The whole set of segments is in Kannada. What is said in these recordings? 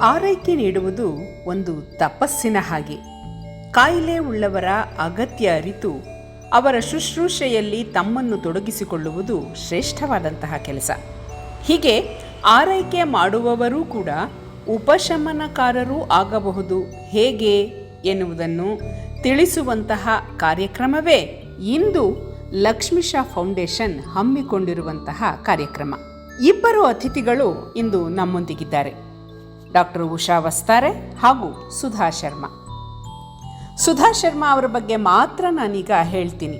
ಆರೈಕೆ ನೀಡುವುದು ಒಂದು ತಪಸ್ಸಿನ ಹಾಗೆ. ಕಾಯಿಲೆ ಉಳ್ಳವರ ಅಗತ್ಯ ಅರಿತು ಅವರ ಶುಶ್ರೂಷೆಯಲ್ಲಿ ತಮ್ಮನ್ನು ತೊಡಗಿಸಿಕೊಳ್ಳುವುದು ಶ್ರೇಷ್ಠವಾದಂತಹ ಕೆಲಸ. ಹೀಗೆ ಆರೈಕೆ ಮಾಡುವವರೂ ಕೂಡ ಉಪಶಮನಕಾರರೂ ಆಗಬಹುದು ಹೇಗೆ ಎನ್ನುವುದನ್ನು ತಿಳಿಸುವಂತಹ ಕಾರ್ಯಕ್ರಮವೇ ಇಂದು ಲಕ್ಷ್ಮೀಶಾ ಫೌಂಡೇಶನ್ ಹಮ್ಮಿಕೊಂಡಿರುವಂತಹ ಕಾರ್ಯಕ್ರಮ. ಇಬ್ಬರು ಅತಿಥಿಗಳು ಇಂದು ನಮ್ಮೊಂದಿಗಿದ್ದಾರೆ, ಡಾಕ್ಟರ್ ಉಷಾ ವಸ್ತಾರೆ ಹಾಗೂ ಸುಧಾ ಶರ್ಮಾ. ಸುಧಾ ಶರ್ಮಾ ಅವರ ಬಗ್ಗೆ ಮಾತ್ರ ನಾನೀಗ ಹೇಳ್ತೀನಿ.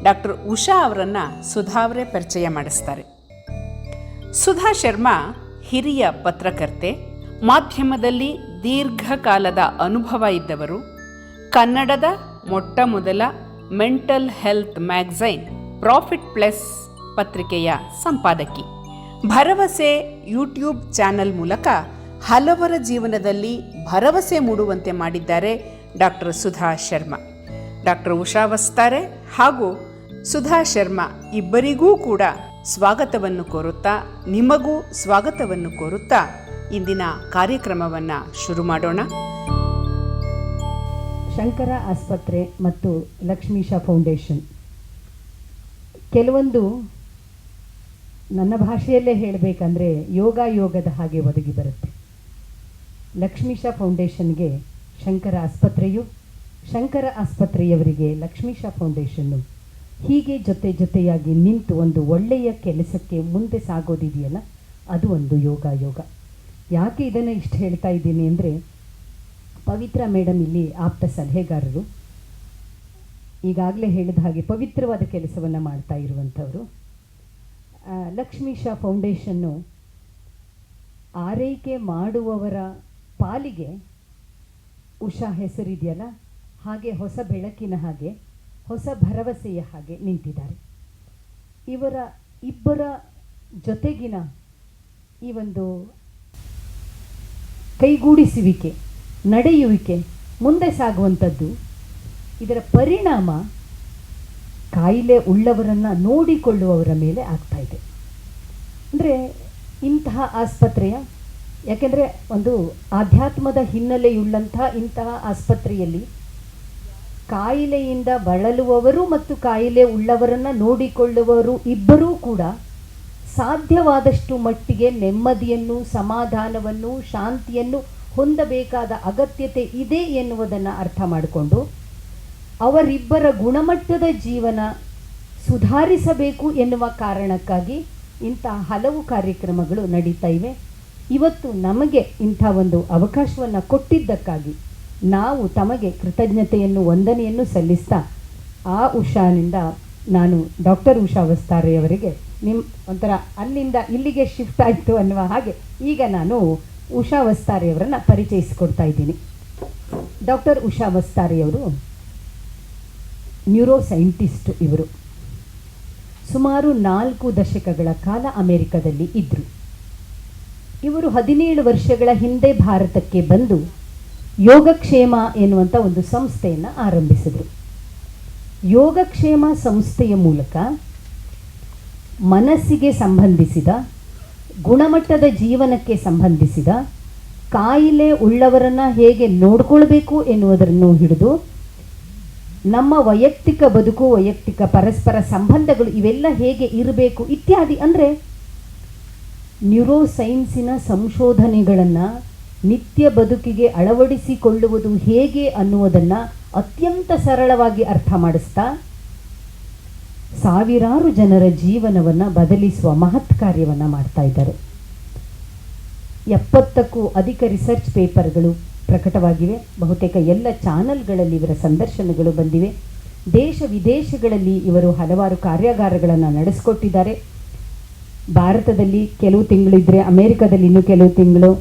ಡಾಕ್ಟರ್ ಉಷಾ ಅವರನ್ನು ಸುಧಾ ಅವರೇ ಪರಿಚಯ ಮಾಡಿಸ್ತಾರೆ. ಸುಧಾ ಶರ್ಮಾ ಹಿರಿಯ ಪತ್ರಕರ್ತೆ, ಮಾಧ್ಯಮದಲ್ಲಿ ದೀರ್ಘಕಾಲದ ಅನುಭವ ಇದ್ದವರು, ಕನ್ನಡದ ಮೊಟ್ಟ ಮೊದಲ mental health magazine profit plus ಪತ್ರಿಕೆಯ ಸಂಪಾದಕಿ, ಭರವಸೆ ಯೂಟ್ಯೂಬ್ ಚಾನೆಲ್ ಮೂಲಕ ಹಲವರ ಜೀವನದಲ್ಲಿ ಭರವಸೆ ಮೂಡುವಂತೆ ಮಾಡಿದ್ದಾರೆ ಡಾಕ್ಟರ್ ಸುಧಾ ಶರ್ಮಾ. ಡಾಕ್ಟರ್ ಉಷಾ ವಸ್ತಾರೆ ಹಾಗೂ ಸುಧಾ ಶರ್ಮಾ ಇಬ್ಬರಿಗೂ ಕೂಡ ಸ್ವಾಗತವನ್ನು ಕೋರುತ್ತಾ, ನಿಮಗೂ ಸ್ವಾಗತವನ್ನು ಕೋರುತ್ತಾ ಇಂದಿನ ಕಾರ್ಯಕ್ರಮವನ್ನು ಶುರು ಮಾಡೋಣ. ಶಂಕರ ಆಸ್ಪತ್ರೆ ಮತ್ತು ಲಕ್ಷ್ಮೀಶಾ ಫೌಂಡೇಶನ್ ಕೆಲವೊಂದು ನನ್ನ ಭಾಷೆಯಲ್ಲೇ ಹೇಳಬೇಕಂದ್ರೆ ಯೋಗದ ಹಾಗೆ ಒದಗಿ ಬರುತ್ತೆ. ಲಕ್ಷ್ಮೀಶಾ ಫೌಂಡೇಶನ್ಗೆ ಶಂಕರ ಆಸ್ಪತ್ರೆಯು, ಶಂಕರ ಆಸ್ಪತ್ರೆಯವರಿಗೆ ಲಕ್ಷ್ಮೀಶಾ ಫೌಂಡೇಶನ್ನು ಹೀಗೆ ಜೊತೆಯಾಗಿ ನಿಂತು ಒಂದು ಒಳ್ಳೆಯ ಕೆಲಸಕ್ಕೆ ಮುಂದೆ ಸಾಗೋದಿದೆಯಲ್ಲ, ಅದು ಒಂದು ಯೋಗ. ಯಾಕೆ ಇದನ್ನು ಇಷ್ಟು ಹೇಳ್ತಾ ಇದ್ದೀನಿ ಅಂದರೆ, ಪವಿತ್ರ ಮೇಡಮ್ ಇಲ್ಲಿ ಆಪ್ತ ಸಲಹೆಗಾರರು, ಈಗಾಗಲೇ ಹೇಳಿದ ಹಾಗೆ ಪವಿತ್ರವಾದ ಕೆಲಸವನ್ನು ಮಾಡ್ತಾ ಇರುವಂಥವರು. ಲಕ್ಷ್ಮೀಶಾ ಫೌಂಡೇಶನ್ನು ಆರೈಕೆ ಮಾಡುವವರ ಪಾಲಿಗೆ ಉಷಾ ಹೆಸರಿದೆಯಲ್ಲ, ಹಾಗೆ ಹೊಸ ಬೆಳಕಿನ ಹಾಗೆ, ಹೊಸ ಭರವಸೆಯ ಹಾಗೆ ನಿಂತಿದ್ದಾರೆ. ಇವರ ಇಬ್ಬರ ಜೊತೆಗಿನ ಈ ಒಂದು ಕೈಗೂಡಿಸುವಿಕೆ, ನಡೆಯುವಿಕೆ, ಮುಂದೆ ಸಾಗುವಂಥದ್ದು, ಇದರ ಪರಿಣಾಮ ಕಾಯಿಲೆ ಉಳ್ಳವರನ್ನು ನೋಡಿಕೊಳ್ಳುವವರ ಮೇಲೆ ಆಗ್ತಾ ಇದೆ. ಅಂದರೆ ಇಂತಹ ಆಸ್ಪತ್ರೆಯ, ಯಾಕೆಂದರೆ ಒಂದು ಆಧ್ಯಾತ್ಮದ ಹಿನ್ನೆಲೆಯುಳ್ಳಂತಹ ಇಂತಹ ಆಸ್ಪತ್ರೆಯಲ್ಲಿ ಕಾಯಿಲೆಯಿಂದ ಬಳಲುವವರು ಮತ್ತು ಕಾಯಿಲೆ ಉಳ್ಳವರನ್ನು ನೋಡಿಕೊಳ್ಳುವವರು ಇಬ್ಬರೂ ಕೂಡ ಸಾಧ್ಯವಾದಷ್ಟು ಮಟ್ಟಿಗೆ ನೆಮ್ಮದಿಯನ್ನು, ಸಮಾಧಾನವನ್ನು, ಶಾಂತಿಯನ್ನು ಹೊಂದಬೇಕಾದ ಅಗತ್ಯತೆ ಇದೆ ಎನ್ನುವುದನ್ನು ಅರ್ಥ ಮಾಡಿಕೊಂಡು ಅವರಿಬ್ಬರ ಗುಣಮಟ್ಟದ ಜೀವನ ಸುಧಾರಿಸಬೇಕು ಎನ್ನುವ ಕಾರಣಕ್ಕಾಗಿ ಇಂಥ ಹಲವು ಕಾರ್ಯಕ್ರಮಗಳು ನಡೀತಾ ಇವೆ. ಇವತ್ತು ನಮಗೆ ಇಂಥ ಒಂದು ಅವಕಾಶವನ್ನು ಕೊಟ್ಟಿದ್ದಕ್ಕಾಗಿ ನಾವು ತಮಗೆ ಕೃತಜ್ಞತೆಯನ್ನು, ವಂದನೆಯನ್ನು ಸಲ್ಲಿಸ್ತಾ, ಆ ಉಷಾನಿಂದ ನಾನು ಡಾಕ್ಟರ್ ಉಷಾ ವಸ್ತಾರೆಯವರಿಗೆ ಒಂಥರ ಅಲ್ಲಿಂದ ಇಲ್ಲಿಗೆ ಶಿಫ್ಟ್ ಆಯಿತು ಅನ್ನುವ ಹಾಗೆ ಈಗ ನಾನು ಉಷಾ ವಸ್ತಾರೆಯವರನ್ನು ಪರಿಚಯಿಸಿಕೊಡ್ತಾ ಇದ್ದೀನಿ. ಡಾಕ್ಟರ್ ಉಷಾ ವಸ್ತಾರೆಯವರು ನ್ಯೂರೋ ಸೈಂಟಿಸ್ಟ್. ಇವರು ಸುಮಾರು 4 ದಶಕಗಳ ಕಾಲ ಅಮೆರಿಕದಲ್ಲಿ ಇದ್ದರು. ಇವರು 17 ವರ್ಷಗಳ ಹಿಂದೆ ಭಾರತಕ್ಕೆ ಬಂದು ಯೋಗಕ್ಷೇಮ ಎನ್ನುವಂಥ ಒಂದು ಸಂಸ್ಥೆಯನ್ನು ಆರಂಭಿಸಿದರು. ಯೋಗಕ್ಷೇಮ ಸಂಸ್ಥೆಯ ಮೂಲಕ ಮನಸ್ಸಿಗೆ ಸಂಬಂಧಿಸಿದ, ಗುಣಮಟ್ಟದ ಜೀವನಕ್ಕೆ ಸಂಬಂಧಿಸಿದ, ಕಾಯಿಲೆ ಉಳ್ಳವರನ್ನು ಹೇಗೆ ನೋಡ್ಕೊಳ್ಬೇಕು ಎನ್ನುವುದನ್ನು ಹಿಡಿದು ನಮ್ಮ ವೈಯಕ್ತಿಕ ಬದುಕು, ವೈಯಕ್ತಿಕ ಪರಸ್ಪರ ಸಂಬಂಧಗಳು ಇವೆಲ್ಲ ಹೇಗೆ ಇರಬೇಕು ಇತ್ಯಾದಿ, ಅಂದರೆ ನ್ಯೂರೋ ಸೈನ್ಸಿನ ಸಂಶೋಧನೆಗಳನ್ನು ನಿತ್ಯ ಬದುಕಿಗೆ ಅಳವಡಿಸಿಕೊಳ್ಳುವುದು ಹೇಗೆ ಅನ್ನುವುದನ್ನು ಅತ್ಯಂತ ಸರಳವಾಗಿ ಅರ್ಥ ಮಾಡಿಸ್ತಾ ಸಾವಿರಾರು ಜನರ ಜೀವನವನ್ನು ಬದಲಿಸುವ ಮಹತ್ ಕಾರ್ಯವನ್ನು ಮಾಡ್ತಾ ಇದ್ದಾರೆ. 70ಕ್ಕೂ ಅಧಿಕ ರಿಸರ್ಚ್ ಪೇಪರ್ಗಳು ಪ್ರಕಟವಾಗಿವೆ. ಬಹುತೇಕ ಎಲ್ಲ ಚಾನಲ್ಗಳಲ್ಲಿ ಇವರ ಸಂದರ್ಶನಗಳು ಬಂದಿವೆ. ದೇಶ ವಿದೇಶಗಳಲ್ಲಿ ಇವರು ಹಲವಾರು ಕಾರ್ಯಾಗಾರಗಳನ್ನು ನಡೆಸಿಕೊಟ್ಟಿದ್ದಾರೆ. ಭಾರತದಲ್ಲಿ ಕೆಲವು ತಿಂಗಳಿದ್ದರೆ ಅಮೇರಿಕಾದಲ್ಲಿ ಇನ್ನೂ ಕೆಲವು ತಿಂಗಳು,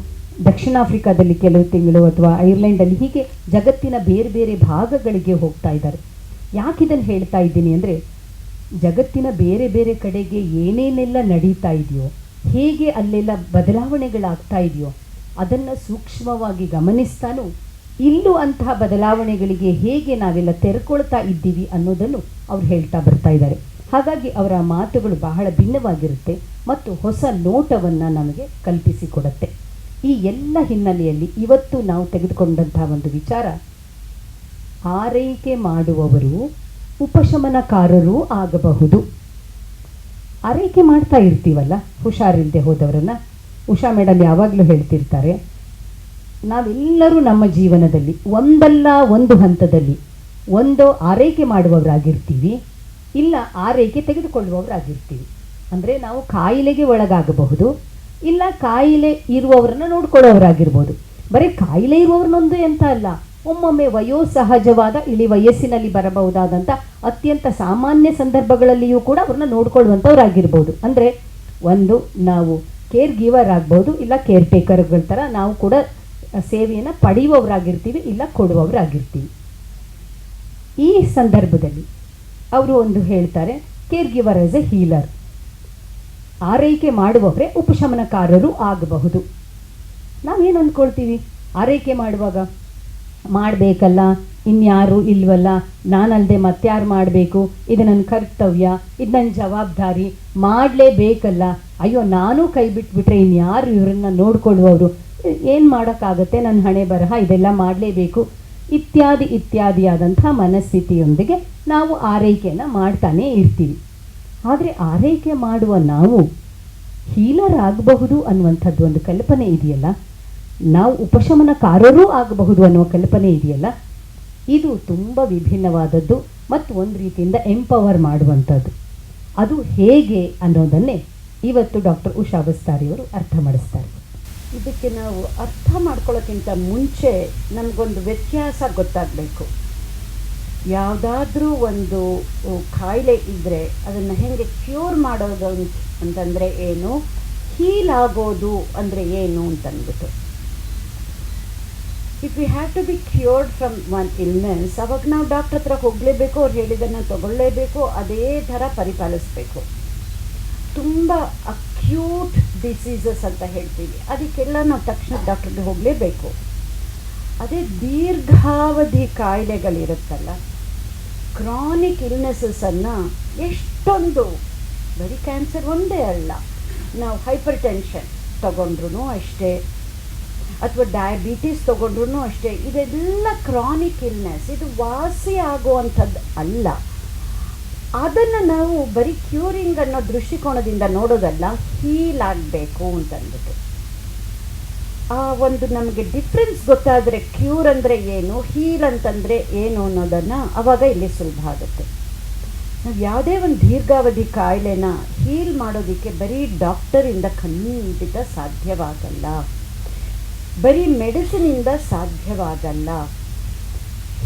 ದಕ್ಷಿಣ ಆಫ್ರಿಕಾದಲ್ಲಿ ಕೆಲವು ತಿಂಗಳು, ಅಥವಾ ಐರ್ಲೆಂಡಲ್ಲಿ, ಹೀಗೆ ಜಗತ್ತಿನ ಬೇರೆ ಬೇರೆ ಭಾಗಗಳಿಗೆ ಹೋಗ್ತಾ ಇದ್ದಾರೆ. ಯಾಕಿದನ್ನು ಹೇಳ್ತಾ ಇದ್ದೀನಿ ಅಂದರೆ, ಜಗತ್ತಿನ ಬೇರೆ ಬೇರೆ ಕಡೆಗೆ ಏನೇನೆಲ್ಲ ನಡೀತಾ ಇದೆಯೋ, ಹೇಗೆ ಅಲ್ಲೆಲ್ಲ ಬದಲಾವಣೆಗಳಾಗ್ತಾ ಇದೆಯೋ ಅದನ್ನು ಸೂಕ್ಷ್ಮವಾಗಿ ಗಮನಿಸ್ತಾನೂ ಇಲ್ಲೂ ಅಂತಹ ಬದಲಾವಣೆಗಳಿಗೆ ಹೇಗೆ ನಾವೆಲ್ಲ ತೆರೆಕೊಳ್ತಾ ಇದ್ದೀವಿ ಅನ್ನೋದನ್ನು ಅವ್ರು ಹೇಳ್ತಾ ಬರ್ತಾ ಇದ್ದಾರೆ. ಹಾಗಾಗಿ ಅವರ ಮಾತುಗಳು ಬಹಳ ಭಿನ್ನವಾಗಿರುತ್ತೆ ಮತ್ತು ಹೊಸ ನೋಟವನ್ನು ನಮಗೆ ಕಲ್ಪಿಸಿಕೊಡುತ್ತೆ. ಈ ಎಲ್ಲ ಹಿನ್ನೆಲೆಯಲ್ಲಿ ಇವತ್ತು ನಾವು ತೆಗೆದುಕೊಂಡಂತಹ ಒಂದು ವಿಚಾರ, ಆರೈಕೆ ಮಾಡುವವರು ಉಪಶಮನಕಾರರೂ ಆಗಬಹುದು. ಆರೈಕೆ ಮಾಡ್ತಾ ಇರ್ತೀವಲ್ಲ ಹುಷಾರಿಲ್ಲದೆ ಹೋದವರನ್ನು. ಉಷಾ ಮೇಡಮ್ ಯಾವಾಗಲೂ ಹೇಳ್ತಿರ್ತಾರೆ, ನಾವೆಲ್ಲರೂ ನಮ್ಮ ಜೀವನದಲ್ಲಿ ಒಂದಲ್ಲ ಒಂದು ಹಂತದಲ್ಲಿ ಒಂದು ಆರೈಕೆ ಮಾಡುವವರಾಗಿರ್ತೀವಿ, ಇಲ್ಲ ಆರೈಕೆ ತೆಗೆದುಕೊಳ್ಳುವವರಾಗಿರ್ತೀವಿ. ಅಂದರೆ ನಾವು ಕಾಯಿಲೆಗೆ ಒಳಗಾಗಬಹುದು, ಇಲ್ಲ ಕಾಯಿಲೆ ಇರುವವರನ್ನ ನೋಡ್ಕೊಳ್ಳೋರಾಗಿರ್ಬೋದು. ಬರೀ ಕಾಯಿಲೆ ಇರುವವ್ರನ್ನೊಂದು ಎಂತ ಅಲ್ಲ, ಒಮ್ಮೊಮ್ಮೆ ವಯೋಸಹಜವಾದ ಇಳಿ ವಯಸ್ಸಿನಲ್ಲಿ ಬರಬಹುದಾದಂಥ ಅತ್ಯಂತ ಸಾಮಾನ್ಯ ಸಂದರ್ಭಗಳಲ್ಲಿಯೂ ಕೂಡ ಅವ್ರನ್ನ ನೋಡ್ಕೊಳ್ಳುವಂಥವ್ರಾಗಿರ್ಬೋದು. ಅಂದರೆ ಒಂದು ನಾವು ಕೇರ್ ಗಿವರ್ ಆಗ್ಬೋದು, ಇಲ್ಲ ಕೇರ್ ಟೇಕರ್ಗಳ ಥರ ನಾವು ಕೂಡ ಸೇವೆಯನ್ನು ಪಡೆಯುವವರಾಗಿರ್ತೀವಿ, ಇಲ್ಲ ಕೊಡುವವರಾಗಿರ್ತೀವಿ. ಈ ಸಂದರ್ಭದಲ್ಲಿ ಅವರು ಒಂದು ಹೇಳ್ತಾರೆ, ಕೇರ್ ಗಿವರ್ ಆಸ್ ಎ ಹೀಲರ್. ಆರೈಕೆ ಮಾಡುವವರೇ ಉಪಶಮನಕಾರರು ಆಗಬಹುದು. ನಾವೇನು ಅಂದ್ಕೊಳ್ತೀವಿ, ಆರೈಕೆ ಮಾಡುವಾಗ ಮಾಡಬೇಕಲ್ಲ, ಇನ್ಯಾರು ಇಲ್ವಲ್ಲ, ನಾನಲ್ಲದೆ ಮತ್ತಾರು ಮಾಡಬೇಕು, ಇದು ನನ್ನ ಕರ್ತವ್ಯ, ಇದು ನನ್ನ ಜವಾಬ್ದಾರಿ, ಮಾಡಲೇಬೇಕಲ್ಲ, ಅಯ್ಯೋ ನಾನು ಕೈ ಬಿಟ್ಬಿಟ್ರೆ ಇನ್ಯಾರು ಇವರನ್ನು ನೋಡ್ಕೊಳ್ಳುವವರು, ಏನು ಮಾಡೋಕ್ಕಾಗತ್ತೆ, ನನ್ನ ಹಣೆ ಬರಹ, ಇದೆಲ್ಲ ಮಾಡಲೇಬೇಕು ಇತ್ಯಾದಿ ಇತ್ಯಾದಿಯಾದಂಥ ಮನಸ್ಥಿತಿಯೊಂದಿಗೆ ನಾವು ಆರೈಕೆಯನ್ನು ಮಾಡ್ತಾನೇ ಇರ್ತೀವಿ. ಆದರೆ ಆರೈಕೆ ಮಾಡುವ ನಾವು ಹೀಲರ್ ಆಗಬಹುದು ಅನ್ನುವಂಥದ್ದು ಒಂದು ಕಲ್ಪನೆ ಇದೆಯಲ್ಲ, ನಾವು ಉಪಶಮನಕಾರರೂ ಆಗಬಹುದು ಅನ್ನುವ ಕಲ್ಪನೆ ಇದೆಯಲ್ಲ, ಇದು ತುಂಬ ವಿಭಿನ್ನವಾದದ್ದು ಮತ್ತು ಒಂದು ರೀತಿಯಿಂದ ಎಂಪವರ್ ಮಾಡುವಂಥದ್ದು. ಅದು ಹೇಗೆ ಅನ್ನೋದನ್ನೇ ಇವತ್ತು ಡಾಕ್ಟರ್ ಉಷಾ ಬಸ್ತಾರಿಯವರು ಅರ್ಥ ಮಾಡಿಸ್ತಾರೆ. ಇದಕ್ಕೆ ನಾವು ಅರ್ಥ ಮಾಡ್ಕೊಳ್ಳೋಕ್ಕಿಂತ ಮುಂಚೆ ನಮಗೊಂದು ವ್ಯತ್ಯಾಸ ಗೊತ್ತಾಗಬೇಕು. ಯಾವುದಾದ್ರೂ ಒಂದು ಕಾಯಿಲೆ ಇದ್ದರೆ ಅದನ್ನು ಹೇಗೆ ಕ್ಯೂರ್ ಮಾಡೋದು ಅಂತಂದರೆ ಏನು, ಹೀಲ್ ಆಗೋದು ಅಂದರೆ ಏನು ಅಂತಂದ್ಬಿಟ್ಟು. If you have to be cured from one illness, ಅವಾಗ ನಾವು ಡಾಕ್ಟ್ರ್ ಹತ್ರ ಹೋಗಲೇಬೇಕು, ಅವ್ರು ಹೇಳಿದ್ದನ್ನು ತಗೊಳ್ಳೇಬೇಕು, ಅದೇ ಥರ ಪರಿಪಾಲಿಸಬೇಕು. ತುಂಬ ಅಕ್ಯೂಟ್ ಡಿಸೀಸಸ್ ಅಂತ ಹೇಳ್ತೀವಿ, ಅದಕ್ಕೆಲ್ಲ ನಾವು ತಕ್ಷಣ ಡಾಕ್ಟ್ರಿಗೆ ಹೋಗಲೇಬೇಕು. ಅದೇ ದೀರ್ಘಾವಧಿ ಕಾಯಿಲೆಗಳಿರುತ್ತಲ್ಲ, ಕ್ರಾನಿಕ್ ಇಲ್ನೆಸಸನ್ನು ಎಷ್ಟೊಂದು, ಬರೀ ಕ್ಯಾನ್ಸರ್ ಒಂದೇ ಅಲ್ಲ, ನಾವು ಹೈಪರ್ ಟೆನ್ಷನ್ ತಗೊಂಡ್ರೂ ಅಷ್ಟೇ, ಅಥವಾ ಡಯಾಬಿಟೀಸ್ ತೊಗೊಂಡ್ರೂ ಅಷ್ಟೇ, ಇದೆಲ್ಲ ಕ್ರಾನಿಕ್ ಇಲ್ನೆಸ್, ಇದು ವಾಸಿ ಆಗುವಂಥದ್ದು ಅಲ್ಲ. ಅದನ್ನು ನಾವು ಬರೀ ಕ್ಯೂರಿಂಗ್ ಅನ್ನೋ ದೃಷ್ಟಿಕೋನದಿಂದ ನೋಡೋದಲ್ಲ, ಹೀಲ್ ಆಗಬೇಕು ಅಂತಂದ್ಬಿಟ್ಟು. ಆ ಒಂದು ನಮಗೆ ಡಿಫ್ರೆನ್ಸ್ ಗೊತ್ತಾದರೆ, ಕ್ಯೂರ್ ಅಂದರೆ ಏನು, ಹೀಲ್ ಅಂತಂದರೆ ಏನು ಅನ್ನೋದನ್ನು ಆವಾಗ ಇಲ್ಲಿ ಸುಲಭ ಆಗುತ್ತೆ. ನಾವು ಯಾವುದೇ ಒಂದು ದೀರ್ಘಾವಧಿ ಕಾಯಿಲೆನ ಹೀಲ್ ಮಾಡೋದಕ್ಕೆ ಬರೀ ಡಾಕ್ಟರಿಂದ ಖಂಡಿತ ಸಾಧ್ಯವಾಗಲ್ಲ, ಬರೀ ಮೆಡಿಸಿನಿಂದ ಸಾಧ್ಯವಾಗಲ್ಲ.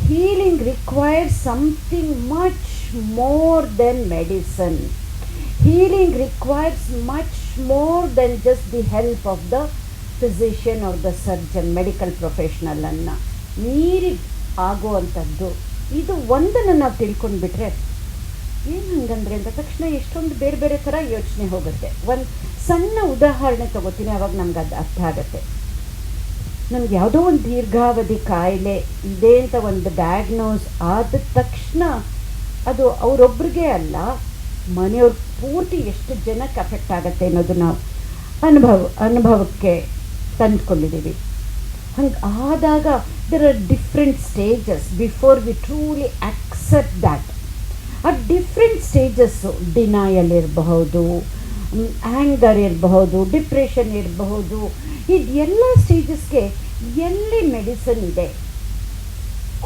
Healing requires something much more than medicine. Healing requires much more than just the help of the physician or the surgeon, medical professional ಅನ್ನು ಮೀರಿ ಆಗುವಂಥದ್ದು. ಇದು ಒಂದನ್ನು ನಾವು ತಿಳ್ಕೊಂಡ್ಬಿಟ್ರೆ, ಏನು ಹಂಗಂದ್ರೆ ಅಂತ ತಕ್ಷಣ ಎಷ್ಟೊಂದು ಬೇರೆ ಬೇರೆ ಥರ ಯೋಚನೆ ಹೋಗುತ್ತೆ. ಒಂದು ಸಣ್ಣ ಉದಾಹರಣೆ ತಗೋತೀನಿ, ಅವಾಗ ನಮ್ಗೆ ಅದು ಅರ್ಥ ಆಗುತ್ತೆ. ನಮ್ಗೆ ಯಾವುದೋ ಒಂದು ದೀರ್ಘಾವಧಿ ಕಾಯಿಲೆ ಇದೆ ಅಂತ ಒಂದು ಡಯಾಗ್ನೋಸ್ ಆದ ತಕ್ಷಣ ಅದು ಅವರೊಬ್ಬರಿಗೆ ಅಲ್ಲ, ಮನೆಯವ್ರ ಪೂರ್ತಿ ಎಷ್ಟು ಜನಕ್ಕೆ ಅಫೆಕ್ಟ್ ಆಗುತ್ತೆ ಅನ್ನೋದು ನಾವು ಅನುಭವಕ್ಕೆ ತಂದುಕೊಂಡಿದ್ದೀವಿ. ಹಂಗೆ ಆದಾಗ there are different stages before we truly accept that. ಆ ಡಿಫ್ರೆಂಟ್ ಸ್ಟೇಜಸ್ಸು ಡಿನಯಲ್ ಇರಬಹುದು, ಆ್ಯಂಗರ್ ಇರಬಹುದು, ಡಿಪ್ರೆಷನ್ ಇರಬಹುದು. ಇದೆಲ್ಲ ಸ್ಟೇಜಸ್ಗೆ ಎಲ್ಲಿ ಮೆಡಿಸನ್ ಇದೆ?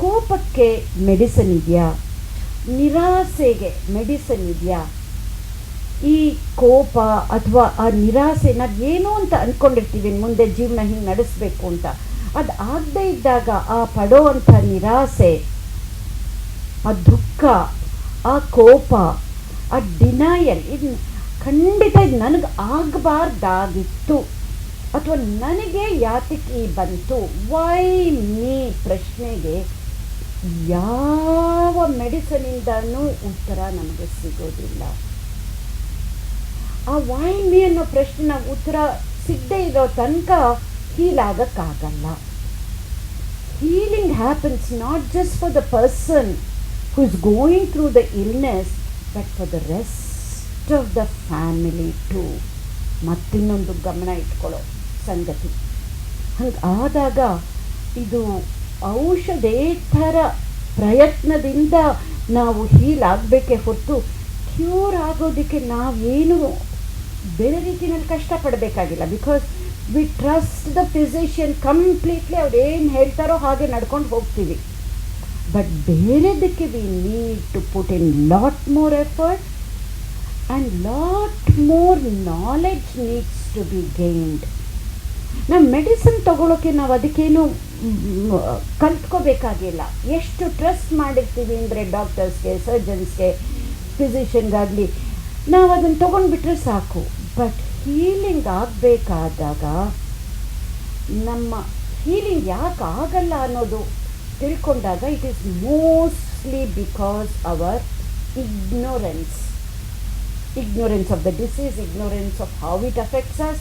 ಕೋಪಕ್ಕೆ ಮೆಡಿಸನ್ ಇದೆಯಾ? ನಿರಾಸೆಗೆ ಮೆಡಿಸನ್ ಇದೆಯಾ? ಈ ಕೋಪ ಅಥವಾ ಆ ನಿರಾಸೆನ ಏನೋ ಅಂತ ಅಂದ್ಕೊಂಡಿರ್ತೀವಿ, ಮುಂದೆ ಜೀವನ ಹಿಂಗೆ ನಡೆಸಬೇಕು ಅಂತ. ಅದು ಆಗದೇ ಇದ್ದಾಗ ಆ ಪಡೋವಂಥ ನಿರಾಸೆ, ಆ ದುಃಖ, ಆ ಕೋಪ, ಆ ಡಿನಯಲ್, ಇದು ಖಂಡಿತ ಇದು ನನಗೆ ಆಗಬಾರ್ದಾಗಿತ್ತು ಅಥವಾ ನನಗೆ ಯಾತಕ್ಕೆ ಬಂತು, ವೈ ಮೀ ಪ್ರಶ್ನೆಗೆ ಯಾವ ಮೆಡಿಸನಿಂದನೂ ಉತ್ತರ ನಮಗೆ ಸಿಗೋದಿಲ್ಲ. ಆ ವೈ ಮೀ ಅನ್ನೋ ಪ್ರಶ್ನೆ ನಾವು ಉತ್ತರ ಸಿಗದೇ ಇರೋ ತನಕ ಹೀಲ್ ಆಗೋಕ್ಕಾಗಲ್ಲ. Healing happens not just for the person who is going through the illness, but for the rest of the family too. ಮತ್ತಿನ್ನೊಂದು ಗಮನ ಇಟ್ಕೊಳ್ಳೋ ಸಂಗತಿ, ಹಂಗೆ ಆದಾಗ ಇದು ಔಷಧೇತರ ಪ್ರಯತ್ನದಿಂದ ನಾವು ಹೀಲ್ ಆಗಬೇಕೇ ಹೊರತು ಕ್ಯೂರ್ ಆಗೋದಕ್ಕೆ ನಾವೇನು ಬೇರೆ ರೀತಿಯಲ್ಲಿ ಕಷ್ಟಪಡಬೇಕಾಗಿಲ್ಲ. Because we trust the physician completely. ಅವ್ರು ಏನು ಹೇಳ್ತಾರೋ ಹಾಗೆ ನಡ್ಕೊಂಡು ಹೋಗ್ತೀವಿ. ಬಟ್ ಬೇರೆದಕ್ಕೆ we need to put in lot more effort and lot more knowledge needs to be gained. ನಾವು ಮೆಡಿಸಿನ್ ತಗೊಳ್ಳೋಕ್ಕೆ ನಾವು ಅದಕ್ಕೇನು ಕಲ್ತ್ಕೋಬೇಕಾಗಿಲ್ಲ. ಎಷ್ಟು ಟ್ರಸ್ಟ್ ಮಾಡಿರ್ತೀವಿ ಅಂದರೆ ಡಾಕ್ಟರ್ಸ್ಗೆ, ಸರ್ಜನ್ಸ್ಗೆ, ಫಿಸಿಷಿಯನ್ಗಾಗಲಿ ನಾವು ಅದನ್ನು ತೊಗೊಂಡ್ಬಿಟ್ರೆ ಸಾಕು. ಬಟ್ ಹೀಲಿಂಗ್ ಆಗಬೇಕಾದಾಗ ನಮ್ಮ ಹೀಲಿಂಗ್ ಯಾಕೆ ಆಗಲ್ಲ ಅನ್ನೋದು ತಿಳ್ಕೊಂಡಾಗ it is mostly because our ignorance of the disease, ignorance of how it affects us,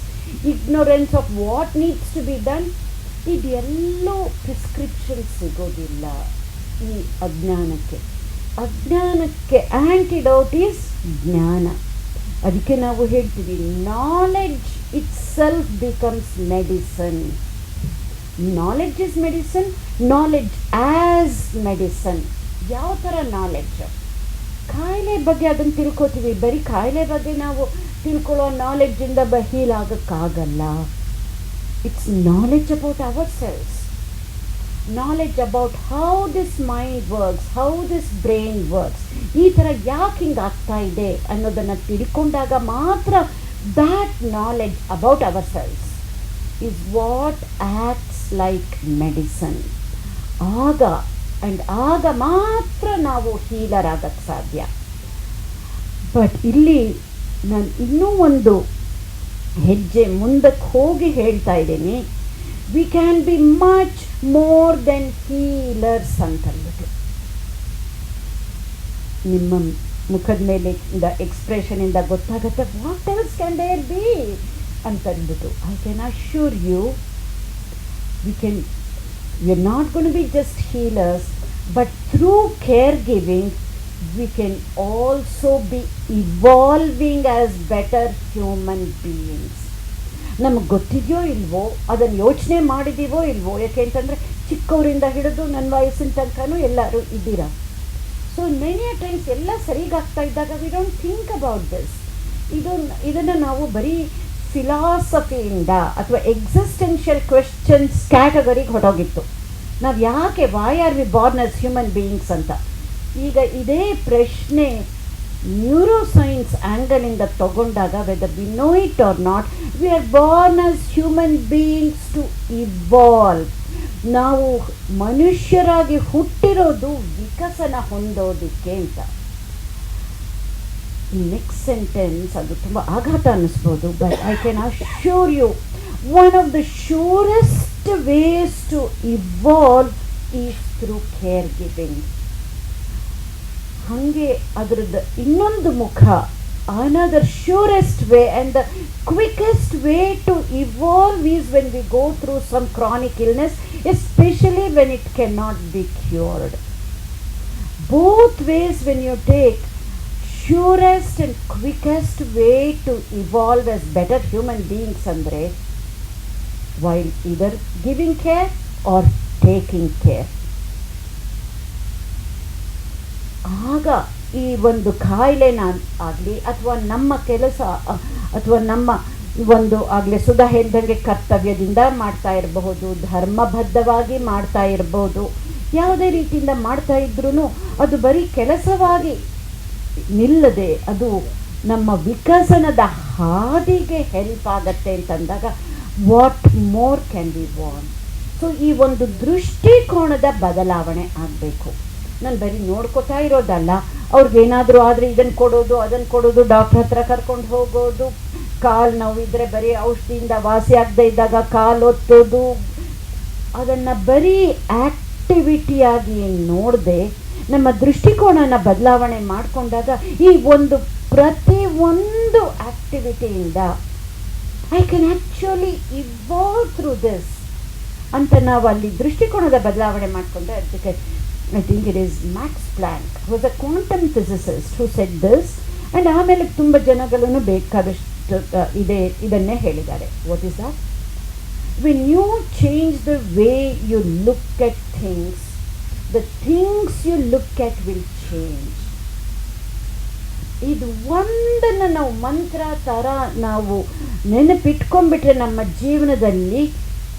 ignorance of what needs to be done. ಇದೆಲ್ಲೋ ಪ್ರಿಸ್ಕ್ರಿಪ್ಷನ್ ಸಿಗೋದಿಲ್ಲ ಈ ಅಜ್ಞಾನಕ್ಕೆ ಆ್ಯಂಟಿಡೋಟ್ ಈಸ್ ಜ್ಞಾನ. ಅದಕ್ಕೆ ನಾವು ಹೇಳ್ತೀವಿ knowledge itself becomes medicine. Knowledge is medicine, knowledge as medicine. ಯಾವ ಥರ ನಾಲೆಡ್ಜ್? ಕಾಯಿಲೆ ಬಗ್ಗೆ ಅದನ್ನು ತಿಳ್ಕೊತೀವಿ. ಬರೀ ಕಾಯಿಲೆ ಬಗ್ಗೆ ನಾವು ತಿಳ್ಕೊಳ್ಳೋ ನಾಲೆಡ್ಜಿಂದ ಹೀಲ್ ಆಗೋಕ್ಕಾಗಲ್ಲ. It's knowledge about our cells, knowledge about how this mind works, how this brain works. ಈ ಥರ ಯಾಕೆ ಹಿಂಗೆ ಆಗ್ತಾ ಇದೆ ಅನ್ನೋದನ್ನು ತಿಳ್ಕೊಂಡಾಗ ಮಾತ್ರ that knowledge about ourselves is what acts like medicine. ಆಗ ಮಾತ್ರ ನಾವು ಹೀಲರ್ ಆಗಕ್ಕೆ ಸಾಧ್ಯ. ಬಟ್ ಇಲ್ಲಿ ನಾನು ಇನ್ನೂ ಒಂದು ಹೆಜ್ಜೆ ಮುಂದಕ್ಕೆ ಹೋಗಿ ಹೇಳ್ತಾ ಇದ್ದೀನಿ, we can be much more than healers ಅಂತಂದ್ಬಿಟ್ಟು. ನಿಮ್ಮ ಮುಖದ ಮೇಲೆ ಎಕ್ಸ್ಪ್ರೆಷನಿಂದ ಗೊತ್ತಾಗುತ್ತೆ what else can there be ಅಂತಂದ್ಬಿಟ್ಟು. I can assure you we are not going to be just healers, but through caregiving we can also be evolving as better human beings. ನಮಗೆ ಗೊತ್ತಿದೆಯೋ ಇಲ್ವೋ, ಅದನ್ನು ಯೋಚನೆ ಮಾಡಿದ್ದೀವೋ ಇಲ್ವೋ, ಯಾಕೆ ಅಂತಂದರೆ ಚಿಕ್ಕವರಿಂದ ಹಿಡಿದು ನನ್ನ ವಯಸ್ಸಿನ ತನಕನೂ ಎಲ್ಲರೂ ಇದ್ದೀರಾ. ಸೊ ಮೆನಿ ಟೈಮ್ಸ್ ಎಲ್ಲ ಸರಿಗಾಗ್ತಾ ಇದ್ದಾಗ we don't think about this. ಇದನ್ನು ನಾವು ಬರೀ ಫಿಲಾಸಫಿಯಿಂದ ಅಥವಾ ಎಕ್ಸಿಸ್ಟೆನ್ಷಿಯಲ್ ಕ್ವೆಶ್ಚನ್ಸ್ ಕ್ಯಾಟಗರಿಗೆ ಹೊರಟೋಗಿತ್ತು. ನಾವು ಯಾಕೆ why are we born as human beings ಅಂತ. ಈಗ ಇದೇ ಪ್ರಶ್ನೆ ನ್ಯೂರೋಸೈನ್ಸ್ ಆ್ಯಂಗಲಿಂದ ತಗೊಂಡಾಗ whether we know it or not, we are born as human beings to evolve. ನಾವು ಮನುಷ್ಯರಾಗಿ ಹುಟ್ಟಿರೋದು ವಿಕಸನ ಹೊಂದೋದಕ್ಕೆ ಅಂತ. ನೆಕ್ಸ್ಟ್ ಸೆಂಟೆನ್ಸ್ ಅದು ತುಂಬ ಆಘಾತ ಅನ್ನಿಸ್ಬೋದು, but I can assure you one of the surest ways to evolve is through care giving. ಹಾಗೆ ಅದರದ್ದು ಇನ್ನೊಂದು ಮುಖ, another surest way and the quickest way to evolve is when we go through some chronic illness, especially when it cannot be cured. Both ways when you take surest and quickest way to evolve as better human beings andre while either giving care or taking care. ಆಗ ಈ ಒಂದು ಕಾಯಿಲೆನ ಆಗಲಿ ಅಥವಾ ನಮ್ಮ ಕೆಲಸ ಅಥವಾ ನಮ್ಮ ಒಂದು ಆಗಲಿ ಸುಧಾ ಹೇಳ್ದಂಗೆ ಕರ್ತವ್ಯದಿಂದ ಮಾಡ್ತಾ ಇರಬಹುದು, ಧರ್ಮಬದ್ಧವಾಗಿ ಮಾಡ್ತಾ ಇರಬಹುದು, ಯಾವುದೇ ರೀತಿಯಿಂದ ಮಾಡ್ತಾ ಇದ್ರೂ ಅದು ಬರೀ ಕೆಲಸವಾಗಿ ನಿಲ್ಲದೆ ಅದು ನಮ್ಮ ವಿಕಸನದ ಹಾದಿಗೆ ಹೆಲ್ಪ್ ಆಗತ್ತೆ ಅಂತಂದಾಗ what more can be want. So ಈ ಒಂದು ದೃಷ್ಟಿಕೋನದ ಬದಲಾವಣೆ ಆಗಬೇಕು. ನಾನು ಬರೀ ನೋಡ್ಕೋತಾ ಇರೋದಲ್ಲ, ಅವ್ರಿಗೇನಾದರೂ ಆದರೆ ಇದನ್ನು ಕೊಡೋದು ಅದನ್ನು ಕೊಡೋದು, ಡಾಕ್ಟ್ರ್ ಹತ್ರ ಕರ್ಕೊಂಡು ಹೋಗೋದು, ಕಾಲು ನೋವಿದ್ರೆ ಬರೀ ಔಷಧಿಯಿಂದ ವಾಸಿ ಆಗದೆ ಇದ್ದಾಗ ಕಾಲು ಒತ್ತೋದು, ಅದನ್ನು ಬರೀ ಆ್ಯಕ್ಟಿವಿಟಿಯಾಗಿ ನೋಡದೆ ನಮ್ಮ ದೃಷ್ಟಿಕೋನನ ಬದಲಾವಣೆ ಮಾಡಿಕೊಂಡಾಗ ಈ ಒಂದು ಪ್ರತಿಯೊಂದು ಆ್ಯಕ್ಟಿವಿಟಿಯಿಂದ I can actually evolve through this ಅಂತ ನಾವು ಅಲ್ಲಿ ದೃಷ್ಟಿಕೋನದ ಬದಲಾವಣೆ ಮಾಡಿಕೊಂಡ್ರೆ ಅದಕ್ಕೆ I think it is Max Planck, who was a quantum physicist, who said this, and ಆಮೇಲೆ ತುಂಬ ಜನಗಳನ್ನು ಬೇಕಾದಷ್ಟು ಇದನ್ನೇ ಹೇಳಿದ್ದಾರೆ. What is that? when you change the way you look at things, the things you look at will change. ಇದು ಒಂದನ್ನು ನಾವು ಮಂತ್ರ ಥರ ನಾವು ನೆನಪಿಟ್ಕೊಂಡ್ಬಿಟ್ರೆ ನಮ್ಮ ಜೀವನದಲ್ಲಿ,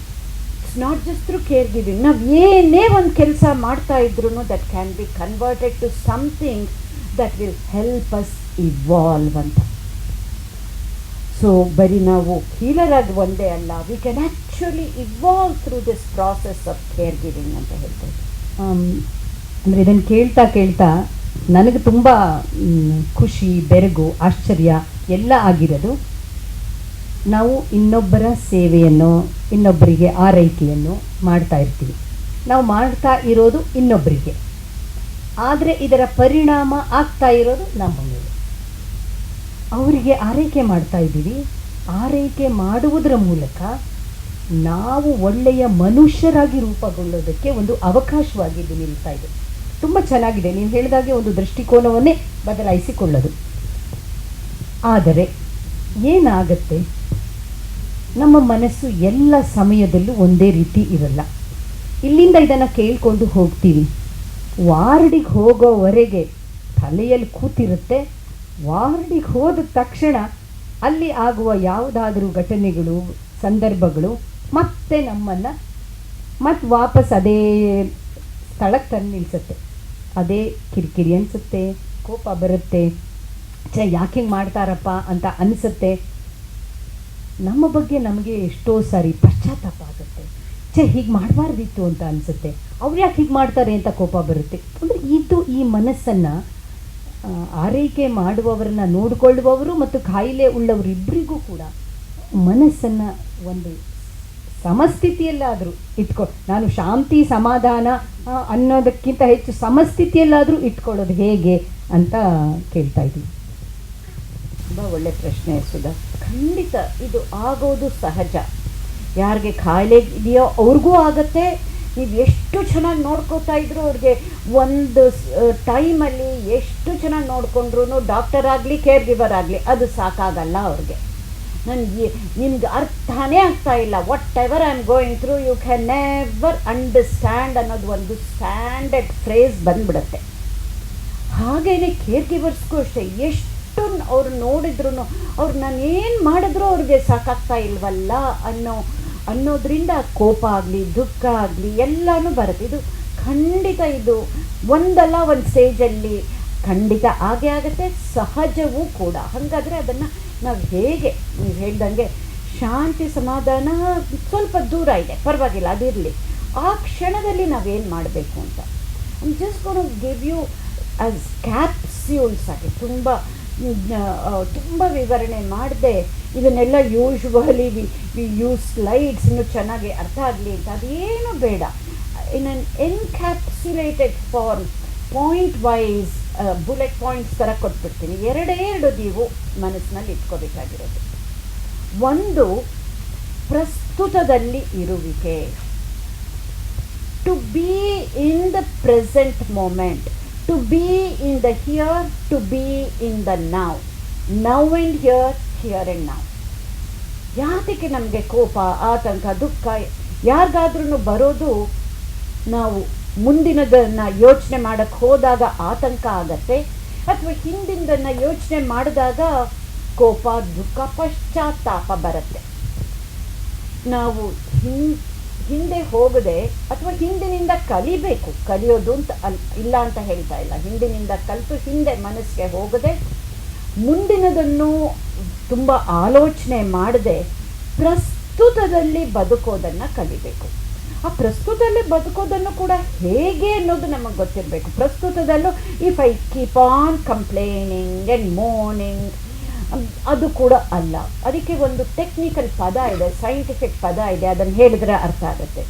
it's not just through care giving, ನಾವು ಏನೇ ಒಂದು ಕೆಲಸ ಮಾಡ್ತಾ ಇದ್ರೂ that can be converted to something that will help us evolve ಅಂತ. ಸೊ ಬರೀ ನಾವು ಹೀಲರ್ ಆಗಿ ಒಂದೇ ಅಲ್ಲ, we can actually evolve through this process of care giving ಅಂತ ಹೇಳ್ತೇವೆ. ಅಂದರೆ ಇದನ್ನು ಕೇಳ್ತಾ ಕೇಳ್ತಾ ನನಗೆ ತುಂಬ ಖುಷಿ, ಬೆರಗು, ಆಶ್ಚರ್ಯ ಎಲ್ಲ ಆಗಿರೋದು. ನಾವು ಇನ್ನೊಬ್ಬರ ಸೇವೆಯನ್ನು, ಇನ್ನೊಬ್ಬರಿಗೆ ಆರೈಕೆಯನ್ನು ಮಾಡ್ತಾ ಇರ್ತೀವಿ. ನಾವು ಮಾಡ್ತಾ ಇರೋದು ಇನ್ನೊಬ್ಬರಿಗೆ, ಆದರೆ ಇದರ ಪರಿಣಾಮ ಆಗ್ತಾ ಇರೋದು ನಮ್ಮ ಮೇಲೆ. ಅವರಿಗೆ ಆರೈಕೆ ಮಾಡ್ತಾ ಇದ್ದೀವಿ. ಆರೈಕೆ ಮಾಡುವುದರ ಮೂಲಕ ನಾವು ಒಳ್ಳೆಯ ಮನುಷ್ಯರಾಗಿ ರೂಪುಗೊಳ್ಳೋದಕ್ಕೆ ಒಂದು ಅವಕಾಶವಾಗಿ ಇದು ನಿಲ್ತಾ ಇದೆ. ತುಂಬ ಚೆನ್ನಾಗಿದೆ, ನೀವು ಹೇಳಿದಾಗೆ ಒಂದು ದೃಷ್ಟಿಕೋನವನ್ನೇ ಬದಲಾಯಿಸಿಕೊಳ್ಳೋದು. ಆದರೆ ಏನಾಗತ್ತೆ, ನಮ್ಮ ಮನಸ್ಸು ಎಲ್ಲ ಸಮಯದಲ್ಲೂ ಒಂದೇ ರೀತಿ ಇರಲ್ಲ. ಇಲ್ಲಿಂದ ಇದನ್ನು ಕೇಳಿಕೊಂಡು ಹೋಗ್ತೀವಿ, ವಾರ್ಡಿಗೆ ಹೋಗೋವರೆಗೆ ತಲೆಯಲ್ಲಿ ಕೂತಿರುತ್ತೆ. ವಾರ್ಡಿಗೆ ಹೋದ ತಕ್ಷಣ ಅಲ್ಲಿ ಆಗುವ ಯಾವುದಾದ್ರೂ ಘಟನೆಗಳು, ಸಂದರ್ಭಗಳು ಮತ್ತೆ ನಮ್ಮನ್ನು ಮತ್ತೆ ವಾಪಸ್ ಅದೇ ಸ್ಥಳಕ್ಕೆ ತಂದು ನಿಲ್ಲಿಸುತ್ತೆ. ಅದೇ ಕಿರಿಕಿರಿ ಅನಿಸುತ್ತೆ, ಕೋಪ ಬರುತ್ತೆ, ಯಾಕೆ ಹಿಂಗೆ ಮಾಡ್ತಾರಪ್ಪ ಅಂತ ಅನಿಸುತ್ತೆ. ನಮ್ಮ ಬಗ್ಗೆ ನಮಗೆ ಎಷ್ಟೋ ಸಾರಿ ಪಶ್ಚಾತ್ತಾಪ ಆಗುತ್ತೆ. ಹೀಗೆ ಮಾಡಬಾರ್ದಿತ್ತು ಅಂತ ಅನಿಸುತ್ತೆ. ಅವ್ರು ಯಾಕೆ ಹೀಗೆ ಮಾಡ್ತಾರೆ ಅಂತ ಕೋಪ ಬರುತ್ತೆ. ಅಂದರೆ ಇದು ಈ ಮನಸ್ಸನ್ನು ಆರೈಕೆ ಮಾಡುವವರನ್ನ ನೋಡಿಕೊಳ್ಳುವವರು ಮತ್ತು ಕಾಯಿಲೆ ಉಳ್ಳವರು ಇಬ್ಬರಿಗೂ ಕೂಡ ಮನಸ್ಸನ್ನು ಒಂದು ಸಮಸ್ಥಿತಿಯಲ್ಲಾದರೂ ನಾನು ಶಾಂತಿ ಸಮಾಧಾನ ಅನ್ನೋದಕ್ಕಿಂತ ಹೆಚ್ಚು ಸಮಸ್ಥಿತಿಯಲ್ಲಾದರೂ ಇಟ್ಕೊಳ್ಳೋದು ಹೇಗೆ ಅಂತ ಕೇಳ್ತಾ ಇದ್ದೀವಿ. ತುಂಬ ಒಳ್ಳೆ ಪ್ರಶ್ನೆ ಸುಧಾ. ಖಂಡಿತ ಇದು ಆಗೋದು ಸಹಜ. ಯಾರಿಗೆ ಕಾಯಿಲೆ ಇದೆಯೋ ಅವ್ರಿಗೂ ಆಗತ್ತೆ. ನೀವು ಎಷ್ಟು ಚೆನ್ನಾಗಿ ನೋಡ್ಕೋತಾ ಇದ್ರು ಅವ್ರಿಗೆ ಒಂದು ಟೈಮಲ್ಲಿ ಎಷ್ಟು ಚೆನ್ನಾಗಿ ನೋಡಿಕೊಂಡ್ರು ಡಾಕ್ಟರ್ ಆಗಲಿ ಕೇರ್ ಗಿವರ್ ಆಗಲಿ ಅದು ಸಾಕಾಗಲ್ಲ ಅವ್ರಿಗೆ. ನನಗೆ ನಿಮ್ಗೆ ಅರ್ಥನೇ ಆಗ್ತಾ ಇಲ್ಲ, whatever I am going through you can never understand ಅನ್ನೋದು ಒಂದು ಸ್ಟ್ಯಾಂಡರ್ಡ್ ಫ್ರೇಸ್ ಬಂದ್ಬಿಡುತ್ತೆ. ಹಾಗೆಯೇ ಕೇರ್ ಗಿವರ್ಸ್ಗೂ ಅಷ್ಟೇ, ಎಷ್ಟು ಅವ್ರು ನೋಡಿದ್ರು ಅವ್ರು ನಾನು ಏನು ಮಾಡಿದ್ರೂ ಅವ್ರಿಗೆ ಸಾಕಾಗ್ತಾ ಇಲ್ವಲ್ಲ ಅನ್ನೋದ್ರಿಂದ ಕೋಪ ಆಗಲಿ ದುಃಖ ಆಗಲಿ ಎಲ್ಲನೂ ಬರುತ್ತೆ. ಇದು ಖಂಡಿತ ಇದು ಒಂದಲ್ಲ ಒಂದು ಸ್ಟೇಜಲ್ಲಿ ಖಂಡಿತ ಆಗೇ ಆಗುತ್ತೆ, ಸಹಜವೂ ಕೂಡ. ಹಾಗಾದರೆ ಅದನ್ನು ನಾವು ಹೇಗೆ, ನೀವು ಹೇಳ್ದಂಗೆ ಶಾಂತಿ ಸಮಾಧಾನ ಸ್ವಲ್ಪ ದೂರ ಇದೆ, ಪರವಾಗಿಲ್ಲ ಅದಿರಲಿ, ಆ ಕ್ಷಣದಲ್ಲಿ ನಾವೇನು ಮಾಡಬೇಕು ಅಂತ I just gonna give you as capsules ಆಗಿ ತುಂಬ ವಿವರಣೆ ಮಾಡಿದೆ. ಇದನ್ನೆಲ್ಲ ಯೂಶ್ವಲಿ ವಿ ಯೂಸ್ ಸ್ಲೈಡ್ಸ್ ಇನ್ನೂ ಚೆನ್ನಾಗಿ ಅರ್ಥ ಆಗಲಿ ಅಂತ ಅದೇನು ಬೇಡ. In an encapsulated form point wise bullet points ಥರ ಕೊಟ್ಬಿಡ್ತೀನಿ. ಎರಡೇ ನೀವು ಮನಸ್ಸಿನಲ್ಲಿ ಇಟ್ಕೋಬೇಕಾಗಿರೋದು. ಒಂದು, ಪ್ರಸ್ತುತದಲ್ಲಿ ಇರುವಿಕೆ, to be in the present moment, to be in the here, to be in the now and here and now. ಯಾತಕ್ಕೆ ನಮಗೆ ಕೋಪ, ಆತಂಕ, ದುಃಖ ಯಾರಿಗಾದ್ರೂ ಬರೋದು, ನಾವು ಮುಂದಿನದನ್ನು ಯೋಚನೆ ಮಾಡೋಕ್ಕೆ ಹೋದಾಗ ಆತಂಕ ಆಗತ್ತೆ, ಅಥವಾ ಹಿಂದಿನದನ್ನು ಯೋಚನೆ ಮಾಡಿದಾಗ ಕೋಪ, ದುಃಖ, ಪಶ್ಚಾತ್ತಾಪ ಬರುತ್ತೆ. ನಾವು ಹಿಂದೆ ಹೋಗದೆ ಅಥವಾ ಹಿಂದಿನಿಂದ ಕಲಿಬೇಕು, ಕಲಿಯೋದು ಅಂತ ಇಲ್ಲ ಅಂತ ಹೇಳ್ತಾ ಇಲ್ಲ, ಹಿಂದಿನಿಂದ ಕಲಿತು ಹಿಂದೆ ಮನಸ್ಸಿಗೆ ಹೋಗದೆ ಮುಂದಿನದನ್ನು ತುಂಬ ಆಲೋಚನೆ ಮಾಡದೆ ಪ್ರಸ್ತುತದಲ್ಲಿ ಬದುಕೋದನ್ನು ಕಲಿಬೇಕು. ಆ ಪ್ರಸ್ತುತದಲ್ಲಿ ಬದುಕೋದನ್ನು ಕೂಡ ಹೇಗೆ ಅನ್ನೋದು ನಮಗೆ ಗೊತ್ತಿರಬೇಕು. ಪ್ರಸ್ತುತದಲ್ಲೂ if I keep on complaining and mourning ಅದು ಕೂಡ ಅಲ್ಲ. ಅದಕ್ಕೆ ಒಂದು ಟೆಕ್ನಿಕಲ್ ಪದ ಇದೆ, ಸೈಂಟಿಫಿಕ್ ಪದ ಇದೆ, ಅದನ್ನು ಹೇಳಿದ್ರೆ ಅರ್ಥ ಆಗುತ್ತೆ.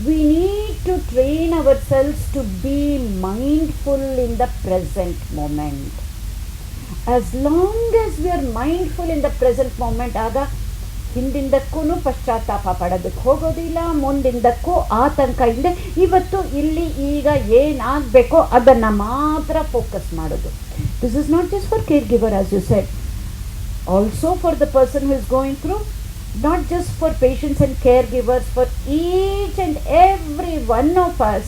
We need to train ourselves to be mindful in the present moment. As long as we are mindful in the present moment, ಆಗ ಹಿಂದಿಂದಕ್ಕೂ ಪಶ್ಚಾತ್ತಾಪ ಪಡೋದಕ್ಕೆ ಹೋಗೋದಿಲ್ಲ, ಮುಂದಿಂದಕ್ಕೂ ಆತಂಕ ಇಲ್ಲದೆ ಇವತ್ತು ಇಲ್ಲಿ ಈಗ ಏನಾಗಬೇಕೋ ಅದನ್ನು ಮಾತ್ರ ಫೋಕಸ್ ಮಾಡೋದು. This is not just for caregiver as you said, also for the person who is going through not just for patients and caregivers, for each and every one of us.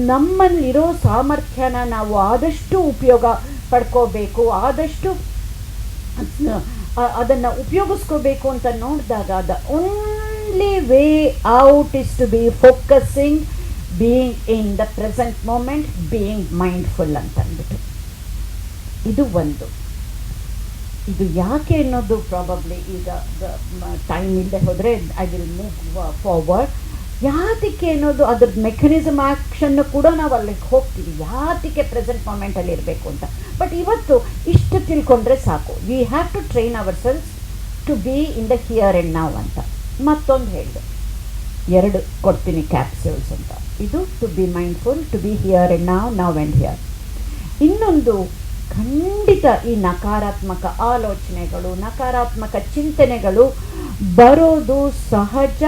ನಮ್ಮಲ್ಲಿರೋ ಸಾಮರ್ಥ್ಯನ ನಾವು ಆದಷ್ಟು ಉಪಯೋಗ ಪಡ್ಕೋಬೇಕು, ಆದಷ್ಟು ಅದನ್ನು ಉಪಯೋಗಿಸ್ಕೋಬೇಕು ಅಂತ ನೋಡಿದಾಗ the only way out is to be focusing, being in the present moment, being mindful ಅಂತ ಅಂದ್ಬಿಟ್ಟು. ಇದು ಒಂದು. ಇದು ಯಾಕೆ ಅನ್ನೋದು ಪ್ರಾಬಬ್ಲಿ ಈಗ ಟೈಮ್ ಇಲ್ಲದೆ ಹೋದರೆ ಐ ವಿಲ್ ಮೂವ್ ಫಾರ್ವರ್ಡ್. ಯಾತಕ್ಕೆ ಅನ್ನೋದು ಅದ್ರದ್ದು ಮೆಕ್ಯಾನಿಸಮ್ ಆ್ಯಕ್ಷನ್ನು ಕೂಡ ನಾವು ಅಲ್ಲಿಗೆ ಹೋಗ್ತೀವಿ, ಯಾತಕ್ಕೆ ಪ್ರೆಸೆಂಟ್ ಮೂಮೆಂಟಲ್ಲಿ ಇರಬೇಕು ಅಂತ. ಬಟ್ ಇವತ್ತು ಇಷ್ಟು ತಿಳ್ಕೊಂಡ್ರೆ ಸಾಕು. We have to train ourselves to be in the here and now ಅಂತ. ಮತ್ತೊಂದು ಹೇಳಿದೆ, 2 ಕೊಡ್ತೀನಿ ಕ್ಯಾಪ್ಸ್ಯೂಲ್ಸ್ ಅಂತ. ಇದು to be mindful, to be here and now and here. ಇನ್ನೊಂದು, ಖಂಡಿತ ಈ ನಕಾರಾತ್ಮಕ ಆಲೋಚನೆಗಳು, ನಕಾರಾತ್ಮಕ ಚಿಂತನೆಗಳು ಬರೋದು ಸಹಜ,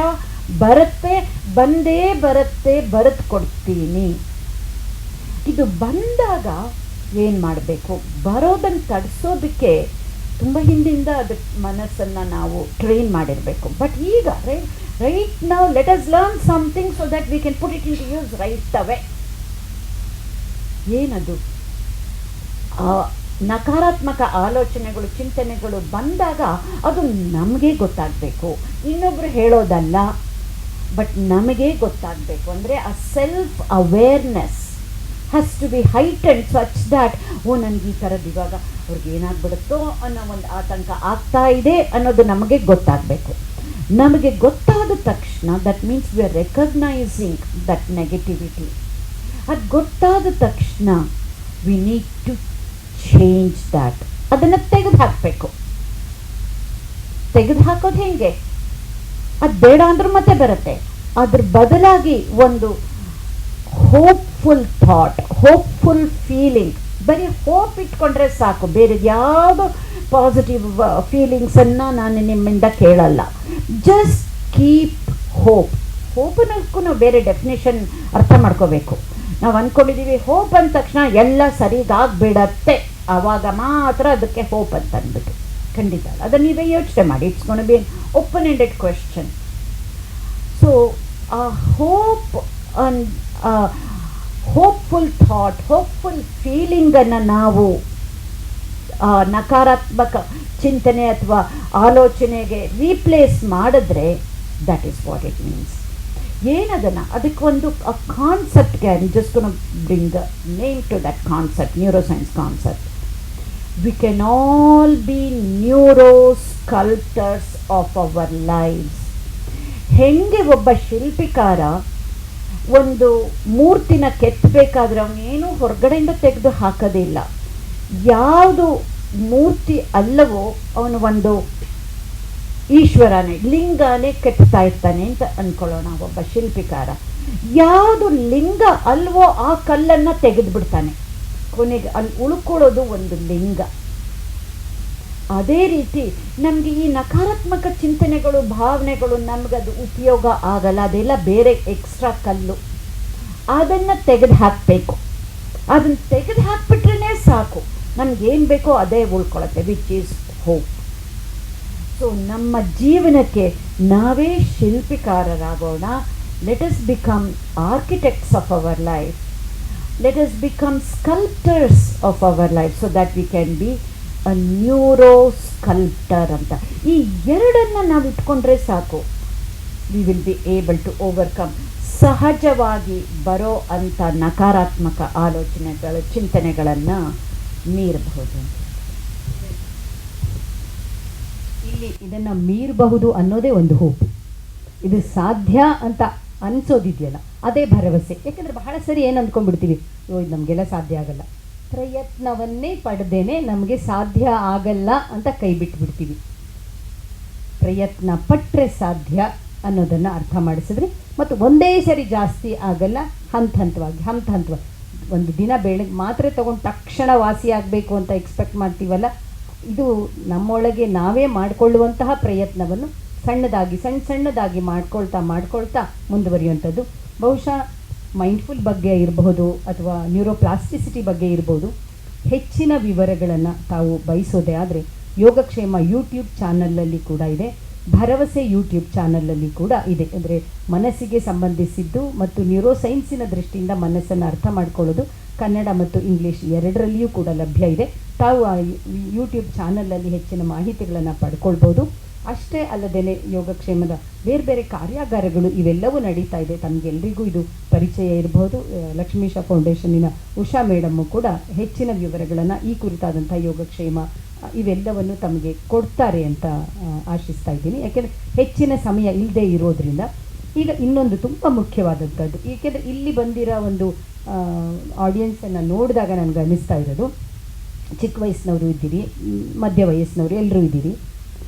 ಬಂದೇ ಬರುತ್ತೆ, ಬರೆದು ಕೊಡ್ತೀನಿ. ಇದು ಬಂದಾಗ ಏನು ಮಾಡಬೇಕು? ಬರೋದನ್ನು ತಡಿಸೋದಕ್ಕೆ ತುಂಬ ಹಿಂದಿಂದ ಅದಕ್ಕೆ ಮನಸ್ಸನ್ನು ನಾವು ಟ್ರೈನ್ ಮಾಡಿರಬೇಕು. ಬಟ್ ಈಗ right now let us learn something so that we can put it into use right away. ಏನದು? ನಕಾರಾತ್ಮಕ ಆಲೋಚನೆಗಳು, ಚಿಂತನೆಗಳು ಬಂದಾಗ ಅದು ನಮಗೆ ಗೊತ್ತಾಗಬೇಕು, ಇನ್ನೊಬ್ಬರು ಹೇಳೋದಲ್ಲ, ಬಟ್ ನಮಗೆ ಗೊತ್ತಾಗಬೇಕು. ಅಂದರೆ ಆ self awareness has to be heightened such that ನನಗೆ ಈ ಥರದ್ದು ಇವಾಗ ಅವ್ರಿಗೆ ಏನಾಗ್ಬಿಡುತ್ತೋ ಅನ್ನೋ ಒಂದು ಆತಂಕ ಆಗ್ತಾ ಇದೆ ಅನ್ನೋದು ನಮಗೆ ಗೊತ್ತಾಗಬೇಕು. ನಮಗೆ ಗೊತ್ತಾದ ತಕ್ಷಣ that means we are recognising that negativity. ಅದು ಗೊತ್ತಾದ ತಕ್ಷಣ we need to change that. ಅದನ್ನು ತೆಗೆದುಹಾಕಬೇಕು. ತೆಗೆದುಹಾಕೋದು ಹೇಗೆ? ಅದು ಬೇಡ ಅಂದ್ರೂ ಮತ್ತೆ ಬರುತ್ತೆ. ಅದ್ರ ಬದಲಾಗಿ ಒಂದು ಹೋಪ್ಫುಲ್ ಥಾಟ್, ಹೋಪ್ಫುಲ್ ಫೀಲಿಂಗ್, ಬರೀ ಹೋಪ್ ಇಟ್ಕೊಂಡ್ರೆ ಸಾಕು. ಬೇರೆ ಯಾವುದೋ ಪಾಸಿಟಿವ್ ಫೀಲಿಂಗ್ಸನ್ನು ನಾನು ನಿಮ್ಮಿಂದ ಕೇಳಲ್ಲ. Just keep hope. ಹೋಪ್ನಕ್ಕೂ ನಾವು ಬೇರೆ ಡೆಫಿನೇಷನ್ ಅರ್ಥ ಮಾಡ್ಕೋಬೇಕು. ನಾವು ಅಂದ್ಕೊಂಡಿದ್ದೀವಿ ಹೋಪ್ ಅಂದ ತಕ್ಷಣ ಎಲ್ಲ ಸರಿಗಾಗ್ಬಿಡತ್ತೆ, ಆವಾಗ ಮಾತ್ರ ಅದಕ್ಕೆ ಹೋಪ್ ಅಂತ ಅಂದ್ಬಿಟ್ಟು. ಖಂಡಿತ ಅಲ್ಲ. ಅದನ್ನು ನೀವೇ ಯೋಚನೆ ಮಾಡಿ. It's gonna be open ended question. So hope hopeful thought, hopeful ಫೀಲಿಂಗನ್ನು ನಾವು ನಕಾರಾತ್ಮಕ ಚಿಂತನೆ ಅಥವಾ ಆಲೋಚನೆಗೆ ರೀಪ್ಲೇಸ್ ಮಾಡಿದ್ರೆ that is what it means. ಏನದನ್ನು ಅದಕ್ಕೊಂದು ಕಾನ್ಸೆಪ್ಟ್ಗೆ I am just gonna bring the name to that concept, neuroscience concept. We can all be neurosculptors of our lives. ಹೆಂಗೆ ಒಬ್ಬ ಶಿಲ್ಪಿಕಾರ ಒಂದು ಮೂರ್ತಿನ ಕೆತ್ತಬೇಕಾದ್ರೆ ಅವನೇನು ಹೊರಗಡೆಯಿಂದ ತೆಗೆದು ಹಾಕೋದಿಲ್ಲ. ಯಾವುದು ಮೂರ್ತಿ ಅಲ್ಲವೋ ಅವನು ಒಂದು ಈಶ್ವರನೇ, ಲಿಂಗನೇ ಕೆತ್ತಾ ಇರ್ತಾನೆ ಅಂತ ಅಂದ್ಕೊಳ್ಳೋಣ. ಒಬ್ಬ ಶಿಲ್ಪಿಕಾರ ಯಾವುದು ಲಿಂಗ ಅಲ್ವೋ ಆ ಕಲ್ಲನ್ನು ತೆಗೆದು ಬಿಡ್ತಾನೆ. ಕೊನೆಗೆ ಅಲ್ಲಿ ಉಳ್ಕೊಳ್ಳೋದು ಒಂದು ಲಿಂಗ. ಅದೇ ರೀತಿ ನಮಗೆ ಈ ನಕಾರಾತ್ಮಕ ಚಿಂತನೆಗಳು, ಭಾವನೆಗಳು ನಮಗದು ಉಪಯೋಗ ಆಗಲ್ಲ. ಅದೆಲ್ಲ ಬೇರೆ ಎಕ್ಸ್ಟ್ರಾ ಕಲ್ಲು. ಅದನ್ನು ತೆಗೆದು ಹಾಕಬೇಕು. ಅದನ್ನು ತೆಗೆದು ಹಾಕ್ಬಿಟ್ರೇ ಸಾಕು, ನಮಗೇನು ಬೇಕೋ ಅದೇ ಉಳ್ಕೊಳ್ಳುತ್ತೆ, ವಿಚ್ ಈಸ್ ಹೋಪ್. ಸೊ ನಮ್ಮ ಜೀವನಕ್ಕೆ ನಾವೇ ಶಿಲ್ಪಿಕಾರರಾಗೋಣ. Let us become architects of our life. Let us become sculptors of our life so that we can be a neurosculptor ಅಂತ. ಈ ಎರಡನ್ನು ನಾವು ಇಟ್ಕೊಂಡ್ರೆ ಸಾಕು, we will be able to overcome ಸಹಜವಾಗಿ ಬರೋ ಅಂಥ ನಕಾರಾತ್ಮಕ ಆಲೋಚನೆಗಳು, ಚಿಂತನೆಗಳನ್ನು ಮೀರಬಹುದು. ಇಲ್ಲಿ ಇದನ್ನು ಮೀರಬಹುದು ಅನ್ನೋದೇ ಒಂದು ಹೋಪ್. ಇದು ಸಾಧ್ಯ ಅಂತ ಅನಿಸೋದಿದೆಯಲ್ಲ ಅದೇ ಭರವಸೆ. ಯಾಕೆಂದರೆ ಬಹಳ ಸರಿ ಏನು ಅಂದ್ಕೊಂಡ್ಬಿಡ್ತೀವಿ, ಇದು ನಮಗೆಲ್ಲ ಸಾಧ್ಯ ಆಗಲ್ಲ, ಪ್ರಯತ್ನವನ್ನೇ ಪಡೆದೇನೆ ನಮಗೆ ಸಾಧ್ಯ ಆಗಲ್ಲ ಅಂತ ಕೈ ಬಿಟ್ಬಿಡ್ತೀವಿ. ಪ್ರಯತ್ನ ಪಟ್ಟರೆ ಸಾಧ್ಯ ಅನ್ನೋದನ್ನು ಅರ್ಥ ಮಾಡಿಸಿದ್ರೆ, ಮತ್ತು ಒಂದೇ ಸರಿ ಜಾಸ್ತಿ ಆಗಲ್ಲ, ಹಂತವಾಗಿ ಒಂದು ದಿನ ಬೆಳಗ್ಗೆ ಮಾತ್ರೆ ತೊಗೊಂಡು ತಕ್ಷಣ ವಾಸಿ ಆಗಬೇಕು ಅಂತ ಎಕ್ಸ್ಪೆಕ್ಟ್ ಮಾಡ್ತೀವಲ್ಲ, ಇದು ನಮ್ಮೊಳಗೆ ನಾವೇ ಮಾಡಿಕೊಳ್ಳುವಂತಹ ಪ್ರಯತ್ನವನ್ನು ಸಣ್ಣದಾಗಿ ಮಾಡ್ಕೊಳ್ತಾ ಮುಂದುವರಿಯುವಂಥದ್ದು. ಬಹುಶಃ ಮೈಂಡ್ಫುಲ್ ಬಗ್ಗೆ ಇರಬಹುದು ಅಥವಾ ನ್ಯೂರೋಪ್ಲಾಸ್ಟಿಸಿಟಿ ಬಗ್ಗೆ ಇರ್ಬೋದು. ಹೆಚ್ಚಿನ ವಿವರಗಳನ್ನು ತಾವು ಬಯಸೋದೇ ಆದರೆ ಯೋಗಕ್ಷೇಮ ಯೂಟ್ಯೂಬ್ ಚಾನಲಲ್ಲಿ ಕೂಡ ಇದೆ. ಭರವಸೆ ಯೂಟ್ಯೂಬ್ ಚಾನಲಲ್ಲಿ ಕೂಡ ಇದೆ. ಅಂದರೆ ಮನಸ್ಸಿಗೆ ಸಂಬಂಧಿಸಿದ್ದು ಮತ್ತು ನ್ಯೂರೋಸೈನ್ಸಿನ ದೃಷ್ಟಿಯಿಂದ ಮನಸ್ಸನ್ನು ಅರ್ಥ ಮಾಡ್ಕೊಳ್ಳೋದು ಕನ್ನಡ ಮತ್ತು ಇಂಗ್ಲೀಷ್ ಎರಡರಲ್ಲಿಯೂ ಕೂಡ ಲಭ್ಯ ಇದೆ. ತಾವು ಆ ಯೂಟ್ಯೂಬ್ ಚಾನಲಲ್ಲಿ ಹೆಚ್ಚಿನ ಮಾಹಿತಿಗಳನ್ನು ಪಡ್ಕೊಳ್ಬೋದು. ಅಷ್ಟೇ ಅಲ್ಲದೆ ಯೋಗಕ್ಷೇಮದ ಬೇರೆ ಬೇರೆ ಕಾರ್ಯಾಗಾರಗಳು ಇವೆಲ್ಲವೂ ನಡೀತಾ ಇದೆ. ತಮಗೆಲ್ಲರಿಗೂ ಇದು ಪರಿಚಯ ಇರಬಹುದು. ಲಕ್ಷ್ಮೀಶ ಫೌಂಡೇಶನ್ನಿನ ಉಷಾ ಮೇಡಮ್ಮು ಕೂಡ ಹೆಚ್ಚಿನ ವಿವರಗಳನ್ನು ಈ ಕುರಿತಾದಂಥ ಯೋಗಕ್ಷೇಮ ಇವೆಲ್ಲವನ್ನು ತಮಗೆ ಕೊಡ್ತಾರೆ ಅಂತ ಆಶಿಸ್ತಾ ಇದ್ದೀನಿ. ಯಾಕೆಂದರೆ ಹೆಚ್ಚಿನ ಸಮಯ ಇಲ್ಲದೆ ಇರೋದ್ರಿಂದ. ಈಗ ಇನ್ನೊಂದು ತುಂಬ ಮುಖ್ಯವಾದಂಥದ್ದು, ಏಕೆಂದರೆ ಇಲ್ಲಿ ಬಂದಿರೋ ಒಂದು ಆಡಿಯನ್ಸನ್ನು ನೋಡಿದಾಗ ನನಗೆ ಅನ್ನಿಸ್ತಾ ಇರೋದು, ಚಿಕ್ಕ ವಯಸ್ಸಿನವರು ಇದ್ದೀರಿ, ಮಧ್ಯ ವಯಸ್ಸಿನವರು ಎಲ್ಲರೂ ಇದ್ದೀರಿ.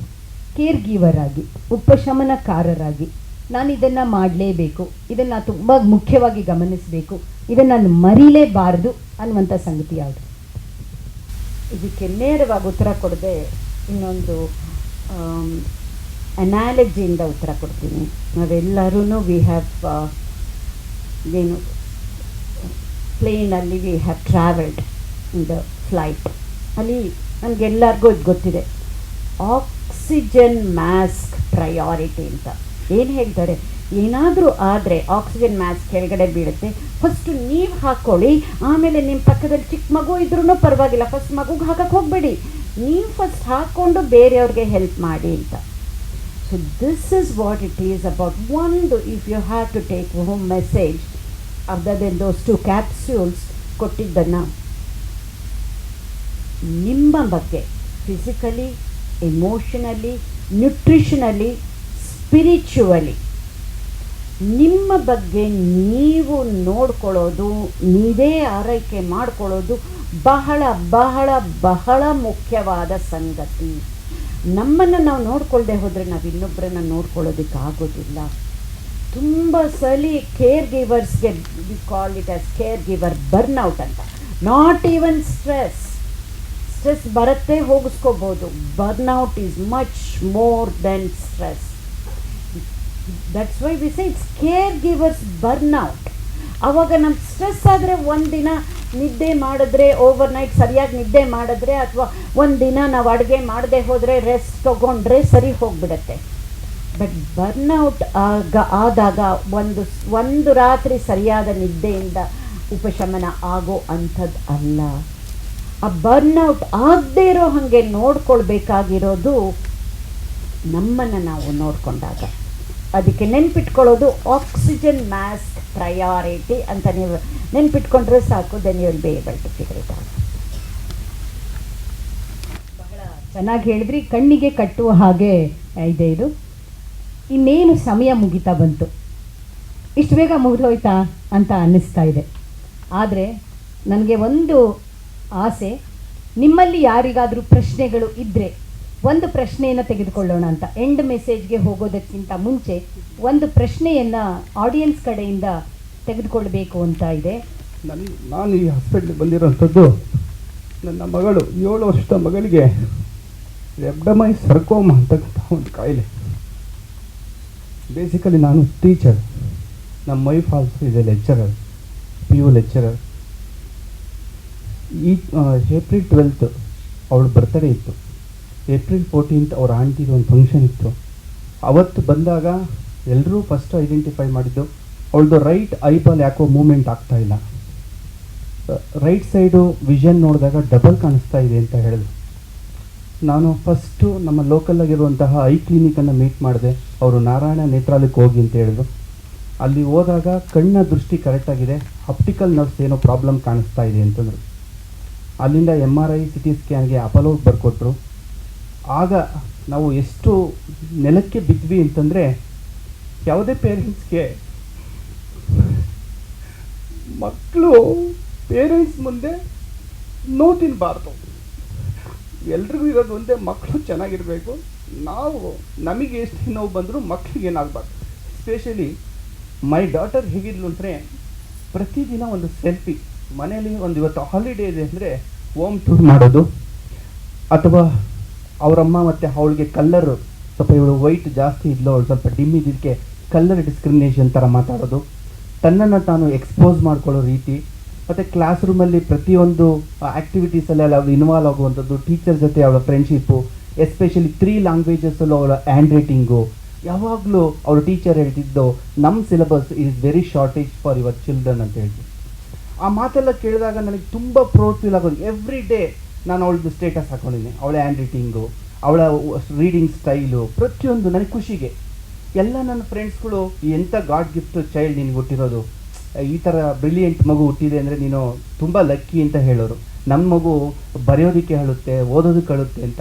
ಕೇರ್ ಗೀವರ್ ಆಗಿ, ಉಪಶಮನಕಾರರಾಗಿ ನಾನು ಇದನ್ನು ಮಾಡಲೇಬೇಕು, ಇದನ್ನು ತುಂಬ ಮುಖ್ಯವಾಗಿ ಗಮನಿಸಬೇಕು, ಇದನ್ನು ನಾನು ಮರೀಲೇಬಾರದು ಅನ್ನುವಂಥ ಸಂಗತಿ ಯಾವುದು? ಇದಕ್ಕೆ ನೇರವಾಗಿ ಉತ್ತರ ಕೊಡದೆ ಇನ್ನೊಂದು ಅನಾಲಜಿಯಿಂದ ಉತ್ತರ ಕೊಡ್ತೀನಿ. ನಾವೆಲ್ಲರೂ ವಿ ಹ್ಯಾವ್ ಏನು ಪ್ಲೇನಲ್ಲಿ we have travelled in the flight. ಅಲ್ಲಿ ನಮಗೆಲ್ಲರಿಗೂ ಇದು ಗೊತ್ತಿದೆ, ಆಕ್ಸಿಜನ್ ಮಾಸ್ಕ್ ಪ್ರಯಾರಿಟಿ ಅಂತ ಏನು ಹೇಳ್ತಾರೆ. ಏನಾದರೂ ಆದರೆ ಆಕ್ಸಿಜನ್ ಮಾಸ್ಕ್ ಕೆಳಗಡೆ ಬೀಳುತ್ತೆ, ಫಸ್ಟು ನೀವು ಹಾಕ್ಕೊಳ್ಳಿ, ಆಮೇಲೆ ನಿಮ್ಮ ಪಕ್ಕದಲ್ಲಿ ಚಿಕ್ಕ ಮಗು ಇದ್ರೂ ಪರವಾಗಿಲ್ಲ, ಫಸ್ಟ್ ಮಗುಗೆ ಹಾಕಕ್ಕೆ ಹೋಗಬೇಡಿ, ನೀವು ಫಸ್ಟ್ ಹಾಕ್ಕೊಂಡು ಬೇರೆಯವ್ರಿಗೆ ಹೆಲ್ಪ್ ಮಾಡಿ ಅಂತ. So this is what it is about. ಒಂದು if you have to take home message other than those 2 capsules ಕೊಟ್ಟಿದ್ದನ್ನು ನಿಮ್ಮ ಬಗ್ಗೆ ಫಿಸಿಕಲಿ, ಎಮೋಷನಲಿ, ನ್ಯೂಟ್ರಿಷನಲಿ, ಸ್ಪಿರಿಚುವಲಿ ನಿಮ್ಮ ಬಗ್ಗೆ ನೀವು ನೋಡ್ಕೊಳ್ಳೋದು, ನೀವೇ ಆರೈಕೆ ಮಾಡ್ಕೊಳ್ಳೋದು ಬಹಳ ಬಹಳ ಬಹಳ ಮುಖ್ಯವಾದ ಸಂಗತಿ. ನಮ್ಮನ್ನು ನಾವು ನೋಡ್ಕೊಳ್ದೆ ಹೋದರೆ ನಾವು ಇನ್ನೊಬ್ಬರನ್ನು ನೋಡ್ಕೊಳ್ಳೋದಕ್ಕೆ ಆಗೋದಿಲ್ಲ. ತುಂಬ ಸಲ ಕೇರ್ ಗಿವರ್ಸ್ಗೆ we call it as care giver burnout ಅಂತ. ನಾಟ್ ಈವನ್ ಸ್ಟ್ರೆಸ್ ಬರುತ್ತೆ, ಹೋಗಿಸ್ಕೋಬೋದು. Burnout is much more than stress. That's why we say it's care givers burnout. ಆವಾಗ ನಮ್ಗೆ ಸ್ಟ್ರೆಸ್ ಆದರೆ ಒಂದಿನ ನಿದ್ದೆ ಮಾಡಿದ್ರೆ, ಓವರ್ ನೈಟ್ ಸರಿಯಾಗಿ ನಿದ್ದೆ ಮಾಡಿದ್ರೆ, ಅಥವಾ ಒಂದಿನ ನಾವು ಅಡುಗೆ ಮಾಡದೆ ಹೋದರೆ ರೆಸ್ಟ್ ತೊಗೊಂಡ್ರೆ ಸರಿ ಹೋಗಿಬಿಡತ್ತೆ. ಬಟ್ ಬರ್ನ್ಔಟ್ ಆದಾಗ ಒಂದು ರಾತ್ರಿ ಸರಿಯಾದ ನಿದ್ದೆಯಿಂದ ಉಪಶಮನ ಆಗೋ ಅಂಥದ್ದು ಅಲ್ಲ. ಆ ಬರ್ನ್ಔಟ್ ಆಗದೇ ಇರೋ ಹಾಗೆ ನೋಡ್ಕೊಳ್ಬೇಕಾಗಿರೋದು ನಮ್ಮನ್ನು ನಾವು ನೋಡಿಕೊಂಡಾಗ. ಅದಕ್ಕೆ ನೆನ್ಪಿಟ್ಕೊಳ್ಳೋದು ಆಕ್ಸಿಜನ್ ಮಾಸ್ಕ್ ಪ್ರಯಾರಿಟಿ ಅಂತ ನೀವು ನೆನ್ಪಿಟ್ಕೊಂಡ್ರೆ ಸಾಕು. Then you will be able to figure it out. ಬಹಳ ಚೆನ್ನಾಗಿ ಹೇಳಿದ್ರಿ. ಕಣ್ಣಿಗೆ ಕಟ್ಟುವ ಹಾಗೆ ಇದೆ ಇದು. ಇನ್ನೇನು ಸಮಯ ಮುಗಿತಾ ಬಂತು, ಇಷ್ಟು ಬೇಗ ಮುಗಿದೋಯ್ತಾ ಅಂತ ಅನ್ನಿಸ್ತಾ ಇದೆ. ಆದರೆ ನನಗೆ ಒಂದು ಆಸೆ, ನಿಮ್ಮಲ್ಲಿ ಯಾರಿಗಾದರೂ ಪ್ರಶ್ನೆಗಳು ಇದ್ದರೆ ಒಂದು ಪ್ರಶ್ನೆಯನ್ನು ತೆಗೆದುಕೊಳ್ಳೋಣ ಅಂತ. ಎಂಡ್ ಮೆಸೇಜ್ಗೆ ಹೋಗೋದಕ್ಕಿಂತ ಮುಂಚೆ ಒಂದು ಪ್ರಶ್ನೆಯನ್ನು ಆಡಿಯನ್ಸ್ ಕಡೆಯಿಂದ ತೆಗೆದುಕೊಳ್ಬೇಕು ಅಂತ ಇದೆ. ನಾನು ಈ ಹಾಸ್ಪಿಟ್ಲಿಗೆ ಬಂದಿರೋಂಥದ್ದು, ನನ್ನ ಮಗಳು 7 ವರ್ಷದ ಮಗಳಿಗೆ ಎಬ್ಡಮೈಸ್ ಸರ್ಕೋಮಾ ಅಂತಕ್ಕಂಥ ಒಂದು ಕಾಯಿಲೆ. ಬೇಸಿಕಲಿ ನಾನು ಟೀಚರ್, ನಮ್ಮ wife also is A lecturer, PU lecturer. ಈ ಏಪ್ರಿಲ್ 12th ಅವಳ ಬರ್ತ್ಡೇ ಇತ್ತು. ಏಪ್ರಿಲ್ 14th ಅವ್ರ ಆಂಟಿದು ಒಂದು ಫಂಕ್ಷನ್ ಇತ್ತು. ಅವತ್ತು ಬಂದಾಗ ಎಲ್ಲರೂ ಫಸ್ಟ್ ಐಡೆಂಟಿಫೈ ಮಾಡಿದ್ದು ಅವಳದು ರೈಟ್ ಐಬಾಲ್ ಯಾಕೋ ಮೂಮೆಂಟ್ ಆಗ್ತಾ ಇಲ್ಲ, ರೈಟ್ ಸೈಡು ವಿಷನ್ ನೋಡಿದಾಗ ಡಬಲ್ ಕಾಣಿಸ್ತಾ ಇದೆ ಅಂತ ಹೇಳಿದ್ರು. ನಾನು ಫಸ್ಟು ನಮ್ಮ ಲೋಕಲ್ಲಾಗಿರುವಂತಹ ಐ ಕ್ಲಿನಿಕನ್ನು ಮೀಟ್ ಮಾಡಿದೆ. ಅವರು ನಾರಾಯಣ ನೇತ್ರಾಲಯಕ್ಕೆ ಹೋಗಿ ಅಂತ ಹೇಳಿದ್ರು. ಅಲ್ಲಿ ಹೋದಾಗ ಕಣ್ಣ ದೃಷ್ಟಿ ಕರೆಕ್ಟಾಗಿದೆ, ಆಪ್ಟಿಕಲ್ ನರ್ವ್ಸ್ ಏನೋ ಪ್ರಾಬ್ಲಮ್ ಕಾಣಿಸ್ತಾ ಇದೆ ಅಂತಂದರು. ಅಲ್ಲಿಂದ MRI CT ಸ್ಕ್ಯಾನ್ಗೆ ಅಪೋಲೋಗೆ ಬರ್ಕೊಟ್ರು. ಆಗ ನಾವು ಎಷ್ಟು ನೆಲಕ್ಕೆ ಬಿದ್ವಿ ಅಂತಂದರೆ, ಯಾವುದೇ ಪೇರೆಂಟ್ಸ್ಗೆ ಮಕ್ಕಳು ಪೇರೆಂಟ್ಸ್ ಮುಂದೆ ನೋವು ತಿನ್ನಬಾರ್ದು. ಎಲ್ರಿಗೂ ಇರೋದು ಒಂದೇ, ಮಕ್ಕಳು ಚೆನ್ನಾಗಿರಬೇಕು. ನಮಗೆ ಎಷ್ಟು ನೋವು ಬಂದರೂ ಮಕ್ಕಳಿಗೆ ಏನಾಗಬಾರ್ದು. ಎಸ್ಪೆಷಲಿ ಮೈ ಡಾಟರ್ ಹೇಗಿದ್ಲು ಅಂದರೆ, ಪ್ರತಿದಿನ ಒಂದು ಸೆಲ್ಫಿ ಮನೆಯಲ್ಲಿ, ಒಂದು ಇವತ್ತು ಹಾಲಿಡೇ ಇದೆ ಅಂದರೆ ಹೋಮ್ ಟೂರ್ ಮಾಡೋದು, ಅಥವಾ ಅವರಮ್ಮ ಮತ್ತು ಅವಳಿಗೆ ಕಲ್ಲರು ಸ್ವಲ್ಪ ಇವಳು ವೈಟ್ ಜಾಸ್ತಿ ಇದ್ಲು, ಅವಳು ಸ್ವಲ್ಪ ಡಿಮ್ ಇದ್ದಕ್ಕೆ ಕಲ್ಲರ್ ಡಿಸ್ಕ್ರಿಮಿನೇಷನ್ ಥರ ಮಾತಾಡೋದು, ತನ್ನನ್ನು ತಾನು ಎಕ್ಸ್ಪೋಸ್ ಮಾಡ್ಕೊಳ್ಳೋ ರೀತಿ, ಮತ್ತು ಕ್ಲಾಸ್ ರೂಮಲ್ಲಿ ಪ್ರತಿಯೊಂದು ಆ್ಯಕ್ಟಿವಿಟೀಸಲ್ಲಿ ಅವಳು ಇನ್ವಾಲ್ವ್ ಆಗುವಂಥದ್ದು, ಟೀಚರ್ ಜೊತೆ ಅವಳ ಫ್ರೆಂಡ್ಶಿಪ್ಪು, ಎಸ್ಪೆಷಲಿ 3 ಲ್ಯಾಂಗ್ವೇಜಸಲ್ಲೂ ಅವಳ ಹ್ಯಾಂಡ್ ರೈಟಿಂಗು ಯಾವಾಗಲೂ ಅವ್ರ ಟೀಚರ್ ಹೇಳ್ತಿದ್ದು ನಮ್ಮ syllabus is very shortage for your children ಅಂತ ಹೇಳ್ತೀವಿ. ಆ ಮಾತೆಲ್ಲ ಕೇಳಿದಾಗ ನನಗೆ ತುಂಬ ಪ್ರೌಡ್ ಫೀಲ್ ಆಗೋದು. ಎವ್ರಿ ಡೇ ನಾನು ಅವಳದ್ದು ಸ್ಟೇಟಸ್ ಹಾಕೊಂಡಿದ್ದೀನಿ, ಅವಳ ಹ್ಯಾಂಡ್ ರೈಟಿಂಗು, ಅವಳ ರೀಡಿಂಗ್ ಸ್ಟೈಲು, ಪ್ರತಿಯೊಂದು ನನಗೆ ಖುಷಿಗೆ. ಎಲ್ಲ ನನ್ನ ಫ್ರೆಂಡ್ಸ್ಗಳು ಎಂಥ ಗಾಡ್ ಗಿಫ್ಟ್ ಚೈಲ್ಡ್ ನಿನಗೆ ಹುಟ್ಟಿರೋದು, ಈ ಥರ ಬ್ರಿಲಿಯಂಟ್ ಮಗು ಹುಟ್ಟಿದೆ ಅಂದರೆ ನೀನು ತುಂಬ ಲಕ್ಕಿ ಅಂತ ಹೇಳೋರು. ನಮ್ಮ ಮಗು ಬರೆಯೋದಕ್ಕೆ ಹೇಳುತ್ತೆ, ಓದೋದಕ್ಕೆ ಹೇಳುತ್ತೆ ಅಂತ.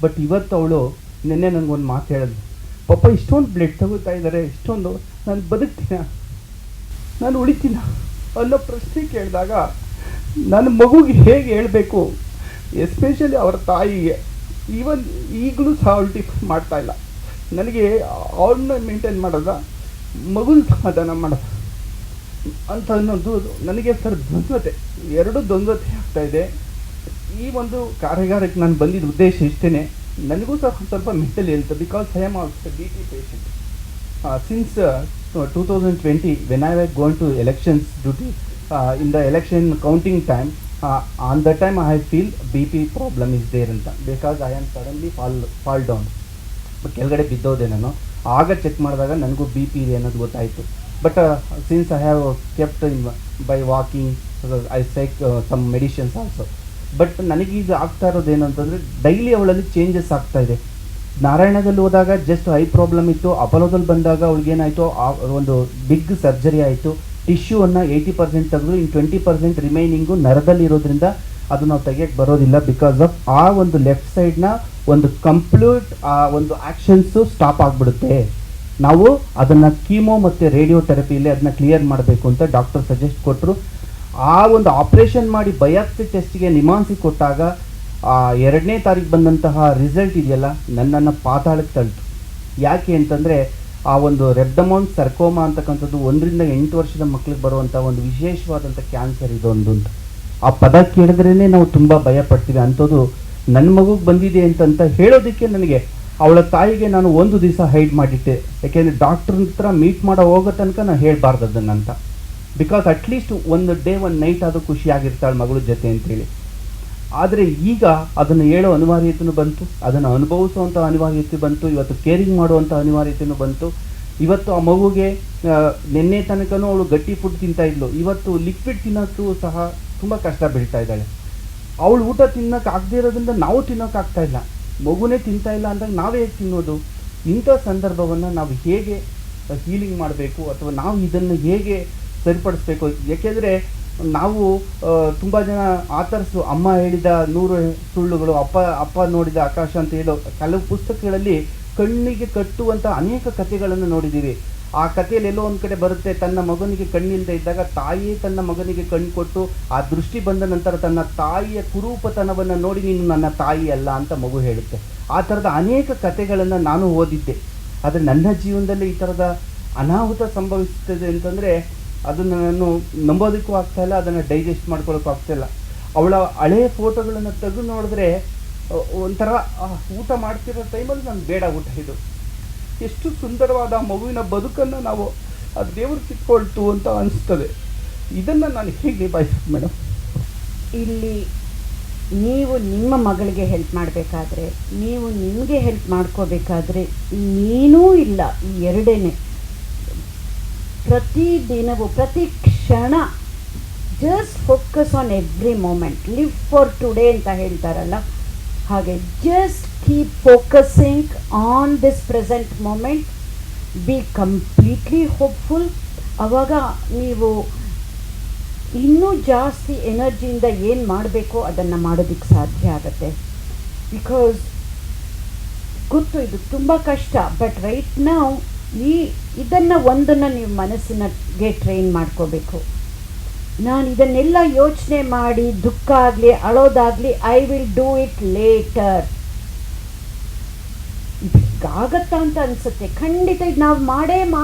ಬಟ್ ಇವತ್ತು ಅವಳು ನಿನ್ನೆ ನನಗೊಂದು ಮಾತು ಹೇಳಿದ್ಲು, ಪಾಪ ಇಷ್ಟೊಂದು ಬ್ಲಡ್ ತಗೋತಾ ಇದ್ದಾರೆ, ಇಷ್ಟೊಂದು ನಾನು ಬದುಕ್ತೀನ, ನಾನು ಉಳಿತೀನ ಅನ್ನೋ ಪ್ರಶ್ನೆ ಕೇಳಿದಾಗ ನನ್ನ ಮಗುಗೆ ಹೇಗೆ ಹೇಳಬೇಕು, ಎಸ್ಪೆಷಲಿ ಅವರ ತಾಯಿಗೆ ಈವನ್ ಈಗಲೂ ಸಹ ಅವಳು ಟಿಫನ್ ಮಾಡ್ತಾಯಿಲ್ಲ. ನನಗೆ ಅವಳನ್ನ ಮೇಂಟೈನ್ ಮಾಡೋದ, ಮಗುನ ಸಮಾಧಾನ ಮಾಡೋದ ಅಂತ ಅನ್ನೋದು ನನಗೆ ಸರ್ ದ್ವಂದ್ವತೆ, ಎರಡೂ ದ್ವಂದ್ವತೆ ಆಗ್ತಾಯಿದೆ. ಈ ಒಂದು ಕಾರ್ಯಾಗಾರಕ್ಕೆ ನಾನು ಬಂದಿದ್ದ ಉದ್ದೇಶ ಇಷ್ಟೇ. ನನಗೂ ಸಹ ಸ್ವಲ್ಪ mental health, because I am also BP patient. Since 2020, when I was going to elections duty, in the election counting time, on that time I feel BP problem is there ಅಂತ, because I am suddenly fall down. ಕೆಳಗಡೆ ಬಿದ್ದೋದೆ ನಾನು. ಆಗ ಚೆಕ್ ಮಾಡಿದಾಗ ನನಗೂ BP ಇದೆ ಅನ್ನೋದು ಗೊತ್ತಾಯಿತು. But since I have kept in by walking, I take some medicines also. But ನನಗೀಗ ಆಗ್ತಾ ಇರೋದೇನು ಅಂತಂದರೆ ಡೈಲಿ ಅವಳಲ್ಲಿ ಚೇಂಜಸ್ ಆಗ್ತಾ ಇದೆ. ನಾರಾಯಣದಲ್ಲಿ ಹೋದಾಗ ಜಸ್ಟ್ ಐ ಪ್ರಾಬ್ಲಮ್ ಇತ್ತು, ಅಪೋಲೋದಲ್ಲಿ ಬಂದಾಗ ಅವ್ಳಿಗೇನಾಯಿತು, ಒಂದು ಬಿಗ್ ಸರ್ಜರಿ ಆಯಿತು. ಟಿಶ್ಯೂವನ್ನು 80% ತೆಗೆದು ಇನ್ನು 20% ರಿಮೈನಿಂಗು ನರದಲ್ಲಿ ಇರೋದ್ರಿಂದ ಅದು ನಾವು ತೆಗಿಯೋಕ್ಕೆ ಬರೋದಿಲ್ಲ. ಬಿಕಾಸ್ ಆಫ್ ಆ ಒಂದು ಲೆಫ್ಟ್ ಸೈಡ್ನ ಒಂದು ಕಂಪ್ಲೀಟ್ ಆ ಒಂದು ಆ್ಯಕ್ಷನ್ಸು ಸ್ಟಾಪ್ ಆಗಿಬಿಡುತ್ತೆ. ನಾವು ಅದನ್ನು ಕೀಮೋ ಮತ್ತು ರೇಡಿಯೋ ಥೆರಪಿಯಲ್ಲಿ ಅದನ್ನ ಕ್ಲಿಯರ್ ಮಾಡಬೇಕು ಅಂತ ಡಾಕ್ಟರ್ ಸಜೆಸ್ಟ್ ಕೊಟ್ಟರು. ಆ ಒಂದು ಆಪ್ರೇಷನ್ ಮಾಡಿ ಬಯಾಪ್ಸಿ ಟೆಸ್ಟಿಗೆ ನಿಮಾನ್ಸಿ ಕೊಟ್ಟಾಗ 2ನೇ ತಾರೀಕು ಬಂದಂತಹ ರಿಸಲ್ಟ್ ಇದೆಯಲ್ಲ, ನನ್ನನ್ನು ಪಾತಾಳಕ್ಕೆ ತಳ್ತು. ಯಾಕೆ ಅಂತಂದರೆ ಆ ಒಂದು ರೆಬ್ಡಮೌಂಟ್ ಸರ್ಕೋಮಾ ಅಂತಕ್ಕಂಥದ್ದು 1 ರಿಂದ 8 ವರ್ಷದ ಮಕ್ಕಳಿಗೆ ಬರುವಂಥ ಒಂದು ವಿಶೇಷವಾದಂಥ ಕ್ಯಾನ್ಸರ್ ಇದೊಂದು ಅಂತ. ಆ ಪದ ಕೇಳಿದ್ರೇ ನಾವು ತುಂಬ ಭಯ ಪಡ್ತೀವಿ. ಅಂಥದ್ದು ನನ್ನ ಮಗುಗೆ ಬಂದಿದೆ ಅಂತ ಹೇಳೋದಕ್ಕೆ ನನಗೆ ಅವಳ ತಾಯಿಗೆ ನಾನು 1 ದಿವಸ ಹೈಡ್ ಮಾಡಿಟ್ಟೆ. ಯಾಕೆಂದರೆ ಡಾಕ್ಟ್ರ್ ಹತ್ರ ಮೀಟ್ ಮಾಡೋ ಹೋಗೋ ತನಕ ನಾನು ಹೇಳಬಾರ್ದು ಅದನ್ನಂತ. ಬಿಕಾಸ್ ಅಟ್ಲೀಸ್ಟ್ ಒಂದು ಡೇ ಒಂದು ನೈಟ್ ಅದು ಖುಷಿಯಾಗಿರ್ತಾಳೆ ಮಗಳ ಜೊತೆ ಅಂತೇಳಿ. ಆದರೆ ಈಗ ಅದನ್ನು ಹೇಳೋ ಅನಿವಾರ್ಯತೆಯೂ ಬಂತು, ಅದನ್ನು ಅನುಭವಿಸುವಂಥ ಅನಿವಾರ್ಯತೆ ಬಂತು, ಇವತ್ತು ಕೇರಿಂಗ್ ಮಾಡುವಂಥ ಅನಿವಾರ್ಯತೆಯೂ ಬಂತು. ಇವತ್ತು ಆ ಮಗುಗೆ ನಿನ್ನೆ ತನಕನೂ ಅವಳು ಗಟ್ಟಿ ಫುಡ್ ತಿಂತಾಯಿದ್ಲು, ಇವತ್ತು ಲಿಕ್ವಿಡ್ ತಿನ್ನೋಕ್ಕೂ ಸಹ ತುಂಬ ಕಷ್ಟ ಬೀಳ್ತಾ ಇದ್ದಾಳೆ. ಅವಳು ಊಟ ತಿನ್ನೋಕೆ ಆಗದೇ ಇರೋದ್ರಿಂದ ನಾವು ತಿನ್ನೋಕ್ಕಾಗ್ತಾ ಇಲ್ಲ, ಮಗುನೇ ತಿಂತಾ ಇಲ್ಲ ಅಂದಾಗ ನಾವೇ ಹೇಗೆ ತಿನ್ನೋದು? ಇಂಥ ಸಂದರ್ಭವನ್ನು ನಾವು ಹೇಗೆ ಹೀಲಿಂಗ್ ಮಾಡಬೇಕು, ಅಥವಾ ನಾವು ಇದನ್ನು ಹೇಗೆ ಸರಿಪಡಿಸ್ಬೇಕು? ಏಕೆಂದರೆ ನಾವು ತುಂಬ ಜನ ಆಥರ್ಸು ಅಮ್ಮ ಹೇಳಿದ 100 ಸುಳ್ಳುಗಳು, ಅಪ್ಪ ನೋಡಿದ ಆಕಾಶ ಅಂತ ಹೇಳೋ ಕೆಲವು ಪುಸ್ತಕಗಳಲ್ಲಿ ಕಣ್ಣಿಗೆ ಕಟ್ಟುವಂಥ ಅನೇಕ ಕಥೆಗಳನ್ನು ನೋಡಿದ್ದೀವಿ. ಆ ಕಥೆಯಲ್ಲಿ ಎಲ್ಲೋ ಒಂದು ಕಡೆ ಬರುತ್ತೆ, ತನ್ನ ಮಗನಿಗೆ ಕಣ್ಣಿಲ್ಲದೆ ಇದ್ದಾಗ ತಾಯಿಯೇ ತನ್ನ ಮಗನಿಗೆ ಕಣ್ಣು ಕೊಟ್ಟು ಆ ದೃಷ್ಟಿ ಬಂದ ನಂತರ ತನ್ನ ತಾಯಿಯ ಕುರೂಪತನವನ್ನು ನೋಡಿ ನೀನು ನನ್ನ ತಾಯಿ ಅಲ್ಲ ಅಂತ ಮಗು ಹೇಳುತ್ತೆ. ಆ ಥರದ ಅನೇಕ ಕಥೆಗಳನ್ನು ನಾನು ಓದಿದ್ದೆ. ಆದರೆ ನನ್ನ ಜೀವನದಲ್ಲಿ ಈ ಥರದ ಅನಾಹುತ ಸಂಭವಿಸ್ತದೆ ಅಂತಂದರೆ ಅದನ್ನು ನಾನು ನಂಬೋದಕ್ಕೂ ಆಗ್ತಾಯಿಲ್ಲ, ಅದನ್ನು ಡೈಜೆಸ್ಟ್ ಮಾಡ್ಕೊಳ್ಳೋಕ್ಕೂ ಆಗ್ತಾಯಿಲ್ಲ. ಅವಳ ಹಳೆಯ ಫೋಟೋಗಳನ್ನು ತೆಗೆದು ನೋಡಿದ್ರೆ ಒಂಥರ ಊಟ ಮಾಡ್ತಿರೋ ಟೈಮಲ್ಲಿ ನಾನು ಬೇಡ ಊಟ ಇದು, ಎಷ್ಟು ಸುಂದರವಾದ ಮಗುವಿನ ಬದುಕನ್ನು ನಾವು ಆ ದೇವರು ಕಿತ್ಕೊಳ್ತು ಅಂತ ಅನಿಸ್ತದೆ. ಇದನ್ನು ನಾನು ಹೇಗೆ ನಿಭಾಯಿಸೋದು ಮೇಡಮ್? ಇಲ್ಲಿ ನೀವು ನಿಮ್ಮ ಮಗಳಿಗೆ ಹೆಲ್ಪ್ ಮಾಡಬೇಕಾದ್ರೆ, ನೀವು ನಿಮಗೆ ಹೆಲ್ಪ್ ಮಾಡ್ಕೋಬೇಕಾದ್ರೆ ನೀನೂ ಇಲ್ಲ, ಈ ಎರಡೇನೆ. ಪ್ರತಿ ದಿನವೂ ಪ್ರತಿ ಕ್ಷಣ just focus on every moment, live for today ಅಂತ ಹೇಳ್ತಾರಲ್ಲ ಹಾಗೆ. Just keep focusing on this present moment, be completely hopeful. ಆವಾಗ ನೀವು ಇನ್ನೂ ಜಾಸ್ತಿ ಎನರ್ಜಿಯಿಂದ ಏನು ಮಾಡಬೇಕೋ ಅದನ್ನು ಮಾಡೋದಕ್ಕೆ ಸಾಧ್ಯ ಆಗುತ್ತೆ. ಬಿಕಾಸ್ ಗೊತ್ತು ಇದು ತುಂಬ ಕಷ್ಟ, ಬಟ್ ರೈಟ್ ನಾವು ಇದನ್ನು ಒಂದನ್ನು ನೀವು ಮನಸ್ಸಿನಗೆ ಟ್ರೈನ್ ಮಾಡ್ಕೋಬೇಕು. ನಾನು ಇದನ್ನೆಲ್ಲ ಯೋಚನೆ ಮಾಡಿ ದುಃಖ ಆಗಲಿ ಅಳೋದಾಗಲಿ, I will do it later. ಆಗತ್ತಾ ಅಂತ ಅನಿಸುತ್ತೆ, ಖಂಡಿತ ಇದು ನಾವು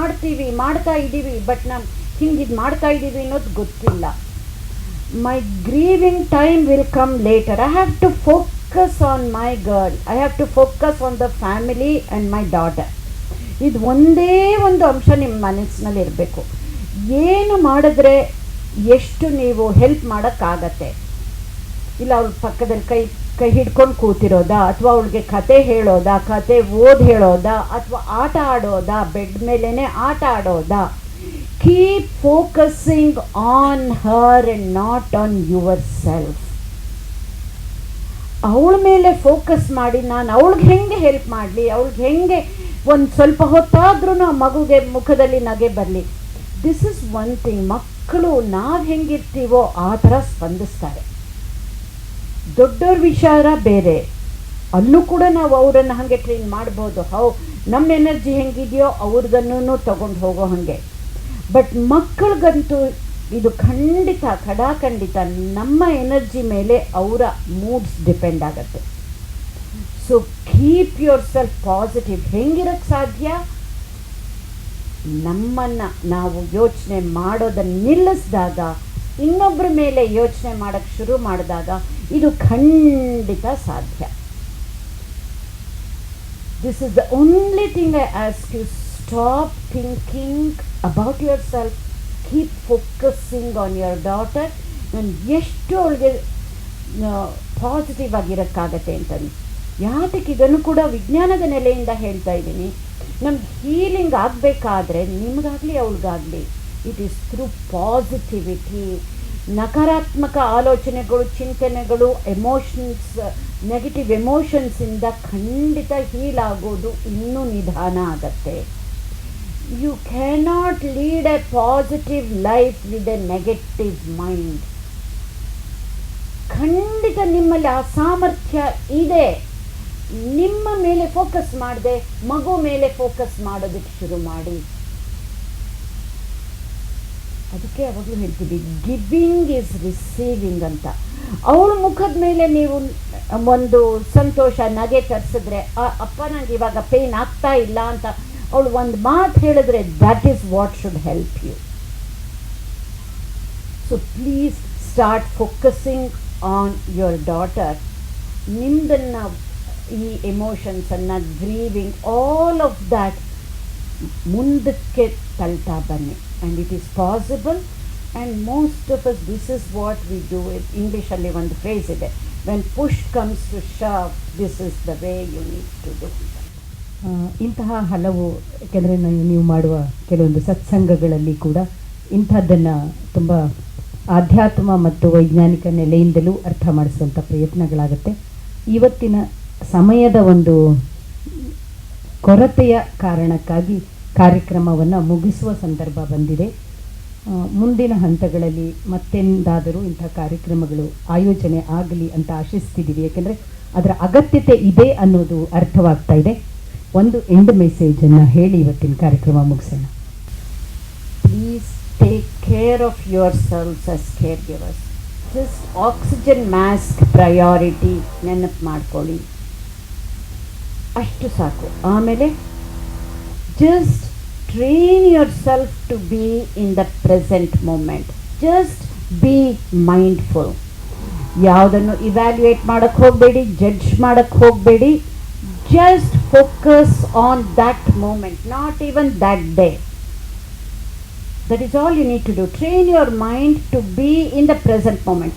ಮಾಡ್ತಾ ಇದ್ದೀವಿ, ಬಟ್ ನಾವು ಹಿಂಗಿದು ಮಾಡ್ತಾ ಇದ್ದೀವಿ ಅನ್ನೋದು ಗೊತ್ತಿಲ್ಲ. My grieving time will come later. I have to focus on my girl, I have to focus on the family and my daughter. ಇದು ಒಂದೇ ಒಂದು ಅಂಶ ನಿಮ್ಮ ಮನಸ್ಸಿನಲ್ಲಿ ಇರಬೇಕು. ಏನು ಮಾಡಿದ್ರೆ ಎಷ್ಟು ನೀವು ಹೆಲ್ಪ್ ಮಾಡೋಕ್ಕಾಗತ್ತೆ. ಇಲ್ಲ ಅವ್ರ ಪಕ್ಕದಲ್ಲಿ ಕೈ ಕೈ ಹಿಡ್ಕೊಂಡು ಕೂತಿರೋದಾ, ಅಥವಾ ಅವಳಿಗೆ ಕತೆ ಹೇಳೋದಾ, ಕತೆ ಹೇಳೋದಾ, ಅಥವಾ ಆಟ ಆಡೋದಾ, ಬೆಡ್ ಮೇಲೇ ಆಟ ಆಡೋದಾ. Keep focusing on her and not on your yourself ಮೇಲೆ ಫೋಕಸ್ ಮಾಡಿ ನಾನು ಅವಳಿಗೆ ಹೆಂಗೆ ಹೆಲ್ಪ್ ಮಾಡಲಿ, ಅವಳಿಗೆ ಹೆಂಗೆ ಒಂದು ಸ್ವಲ್ಪ ಹೊತ್ತಾದ್ರೂ ಆ ಮಗುಗೆ ಮುಖದಲ್ಲಿ ನಗೆ ಬರಲಿ. This is one thing. ಮಕ್ಕಳು ನಾವು ಹೆಂಗಿರ್ತೀವೋ ಆ ಥರ ಸ್ಪಂದಿಸ್ತಾರೆ. ದೊಡ್ಡವ್ರ ವಿಚಾರ ಬೇರೆ, ಅಲ್ಲೂ ಕೂಡ ನಾವು ಅವರನ್ನು ಹಾಗೆ ಟ್ರೈನ್ ಮಾಡ್ಬೋದು. ನಮ್ಮ ಎನರ್ಜಿ ಹೆಂಗಿದೆಯೋ ಅವ್ರಿಗನ್ನೂ ತಗೊಂಡು ಹೋಗೋ ಹಾಗೆ. ಬಟ್ ಮಕ್ಕಳಿಗಂತೂ ಇದು ಖಂಡಿತ ಖಂಡಿತ ನಮ್ಮ ಎನರ್ಜಿ ಮೇಲೆ ಅವರ ಮೂಡ್ಸ್ ಡಿಪೆಂಡ್ ಆಗುತ್ತೆ. So keep yourself positive. ಹೆಂಗಿರಕ್ಕೆ ಸಾಧ್ಯ? ನಮ್ಮನ್ನು ನಾವು ಯೋಚನೆ ಮಾಡೋದನ್ನು ನಿಲ್ಲಿಸಿದಾಗ, ಇನ್ನೊಬ್ಬರ ಮೇಲೆ ಯೋಚನೆ ಮಾಡೋಕ್ಕೆ ಶುರು ಮಾಡಿದಾಗ ಇದು ಖಂಡಿತ ಸಾಧ್ಯ. This is the only thing I ask you. Stop thinking about yourself. Keep focusing on your daughter. ನಾನು ಎಷ್ಟು ಅವಳಿಗೆ ಪಾಸಿಟಿವ್ ಆಗಿರೋಕ್ಕಾಗತ್ತೆ ಅಂತಂದು. ಯಾತಕ್ಕೆ ಇದನ್ನು ಕೂಡ ವಿಜ್ಞಾನದ ನೆಲೆಯಿಂದ ಹೇಳ್ತಾ ಇದ್ದೀನಿ. ನಮ್ಗೆ ಹೀಲಿಂಗ್ ಆಗಬೇಕಾದ್ರೆ ನಿಮಗಾಗಲಿ ಅವಳಿಗಾಗಲಿ ಇಟ್ ಈಸ್ ಥ್ರೂ ಪಾಸಿಟಿವಿಟಿ. ನಕಾರಾತ್ಮಕ ಆಲೋಚನೆಗಳು, ಚಿಂತನೆಗಳು, ಎಮೋಷನ್ಸ್, ನೆಗೆಟಿವ್ ಎಮೋಷನ್ಸಿಂದ ಖಂಡಿತ ಹೀಲ್ ಆಗೋದು ಇನ್ನೂ ನಿಧಾನ ಆಗತ್ತೆ. You cannot lead a positive life with a negative mind. ಖಂಡಿತ ನಿಮ್ಮಲ್ಲಿ ಆ ಸಾಮರ್ಥ್ಯ ಇದೆ. ನಿಮ್ಮ ಮೇಲೆ ಫೋಕಸ್ ಮಾಡದೆ ಮಗು ಮೇಲೆ ಫೋಕಸ್ ಮಾಡೋದಕ್ಕೆ ಶುರು ಮಾಡಿ. ಅದಕ್ಕೆ ಯಾವಾಗಲೂ ಹೇಳ್ತೀವಿ, ಗಿವಿಂಗ್ ಈಸ್ ರಿಸೀವಿಂಗ್ ಅಂತ. ಅವಳ ಮುಖದ ಮೇಲೆ ನೀವು ಒಂದು ಸಂತೋಷ, ನಗೆ ತರಿಸಿದ್ರೆ, ಅಪ್ಪ ನನಗೆ ಇವಾಗ ಪೇನ್ ಆಗ್ತಾ ಇಲ್ಲ ಅಂತ ಅವಳು ಒಂದು ಮಾತು ಹೇಳಿದ್ರೆ, that is what should help you. So please start focusing on your daughter. ನಿಮ್ಮದನ್ನು ಈ ಎಮೋಷನ್ಸನ್ನು, ಗ್ರೀವಿಂಗ್, ಆಲ್ ಆಫ್ ದ್ಯಾಟ್ ಮುಂದಕ್ಕೆ ತಳ್ತಾ ಬನ್ನಿ. And it is possible. And most of us this is what we do. ಇಂಗ್ಲೀಷಲ್ಲಿ ಒಂದು ಫ್ರೇಸ್ ಇದೆ, when push comes to shove, this is the way you need to do. ಇಂತಹ ಹಲವು, ಯಾಕೆಂದರೆ ನೀವು ಮಾಡುವ ಕೆಲವೊಂದು ಸತ್ಸಂಗಗಳಲ್ಲಿ ಕೂಡ ಇಂಥದ್ದನ್ನು ತುಂಬ ಆಧ್ಯಾತ್ಮ ಮತ್ತು ವೈಜ್ಞಾನಿಕ ನೆಲೆಯಿಂದಲೂ ಅರ್ಥ ಮಾಡಿಸುವಂಥ ಪ್ರಯತ್ನಗಳಾಗುತ್ತೆ. ಇವತ್ತಿನ ಸಮಯದ ಒಂದು ಕೊರತೆಯ ಕಾರಣಕ್ಕಾಗಿ ಕಾರ್ಯಕ್ರಮವನ್ನು ಮುಗಿಸುವ ಸಂದರ್ಭ ಬಂದಿದೆ. ಮುಂದಿನ ಹಂತಗಳಲ್ಲಿ ಮತ್ತೆಂದಾದರೂ ಇಂಥ ಕಾರ್ಯಕ್ರಮಗಳು ಆಯೋಜನೆ ಆಗಲಿ ಅಂತ ಆಶಿಸ್ತಿದ್ದೀವಿ. ಯಾಕೆಂದರೆ ಅದರ ಅಗತ್ಯತೆ ಇದೆ ಅನ್ನೋದು ಅರ್ಥವಾಗ್ತಾ ಇದೆ. ಒಂದು ಎಂಡ್ ಮೆಸೇಜನ್ನು ಹೇಳಿ ಇವತ್ತಿನ ಕಾರ್ಯಕ್ರಮ ಮುಗಿಸೋಣ. Please take care of yourselves as caregivers. Just oxygen mask priority ನೆನಪು ಮಾಡ್ಕೊಳ್ಳಿ, ಅಷ್ಟು ಸಾಕು. ಆಮೇಲೆ just train yourself to be in the present moment. Just be mindful. ಯಾವುದನ್ನು ಇವ್ಯಾಲ್ಯೂಯೇಟ್ ಮಾಡೋಕ್ಕೆ ಹೋಗಬೇಡಿ, ಜಡ್ಜ್ ಮಾಡೋಕ್ಕೆ ಹೋಗಬೇಡಿ. Just focus on that moment, not even that day. That is all you need to do. Train your mind to be in the present moment,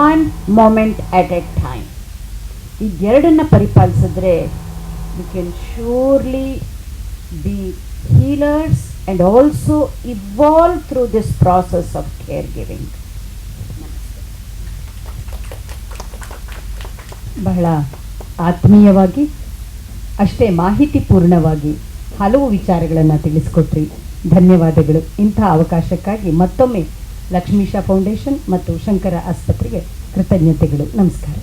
one moment at a time. ಇದೆರಡನ್ನು ಪರಿಪಾಲಿಸಿದ್ರೆ we can surely be healers and also evolve through this process of caregiving. ಬಹಳ ಆತ್ಮೀಯವಾಗಿ, ಅಷ್ಟೇ ಮಾಹಿತಿಪೂರ್ಣವಾಗಿ ಹಲವು ವಿಚಾರಗಳನ್ನು ತಿಳಿಸಿಕೊಟ್ರಿ. ಧನ್ಯವಾದಗಳು. ಇಂಥ ಅವಕಾಶಕ್ಕಾಗಿ ಮತ್ತೊಮ್ಮೆ ಲಕ್ಷ್ಮೀಶಾ ಫೌಂಡೇಶನ್ ಮತ್ತು ಶಂಕರ ಆಸ್ಪತ್ರೆಗೆ ಕೃತಜ್ಞತೆಗಳು. ನಮಸ್ಕಾರ.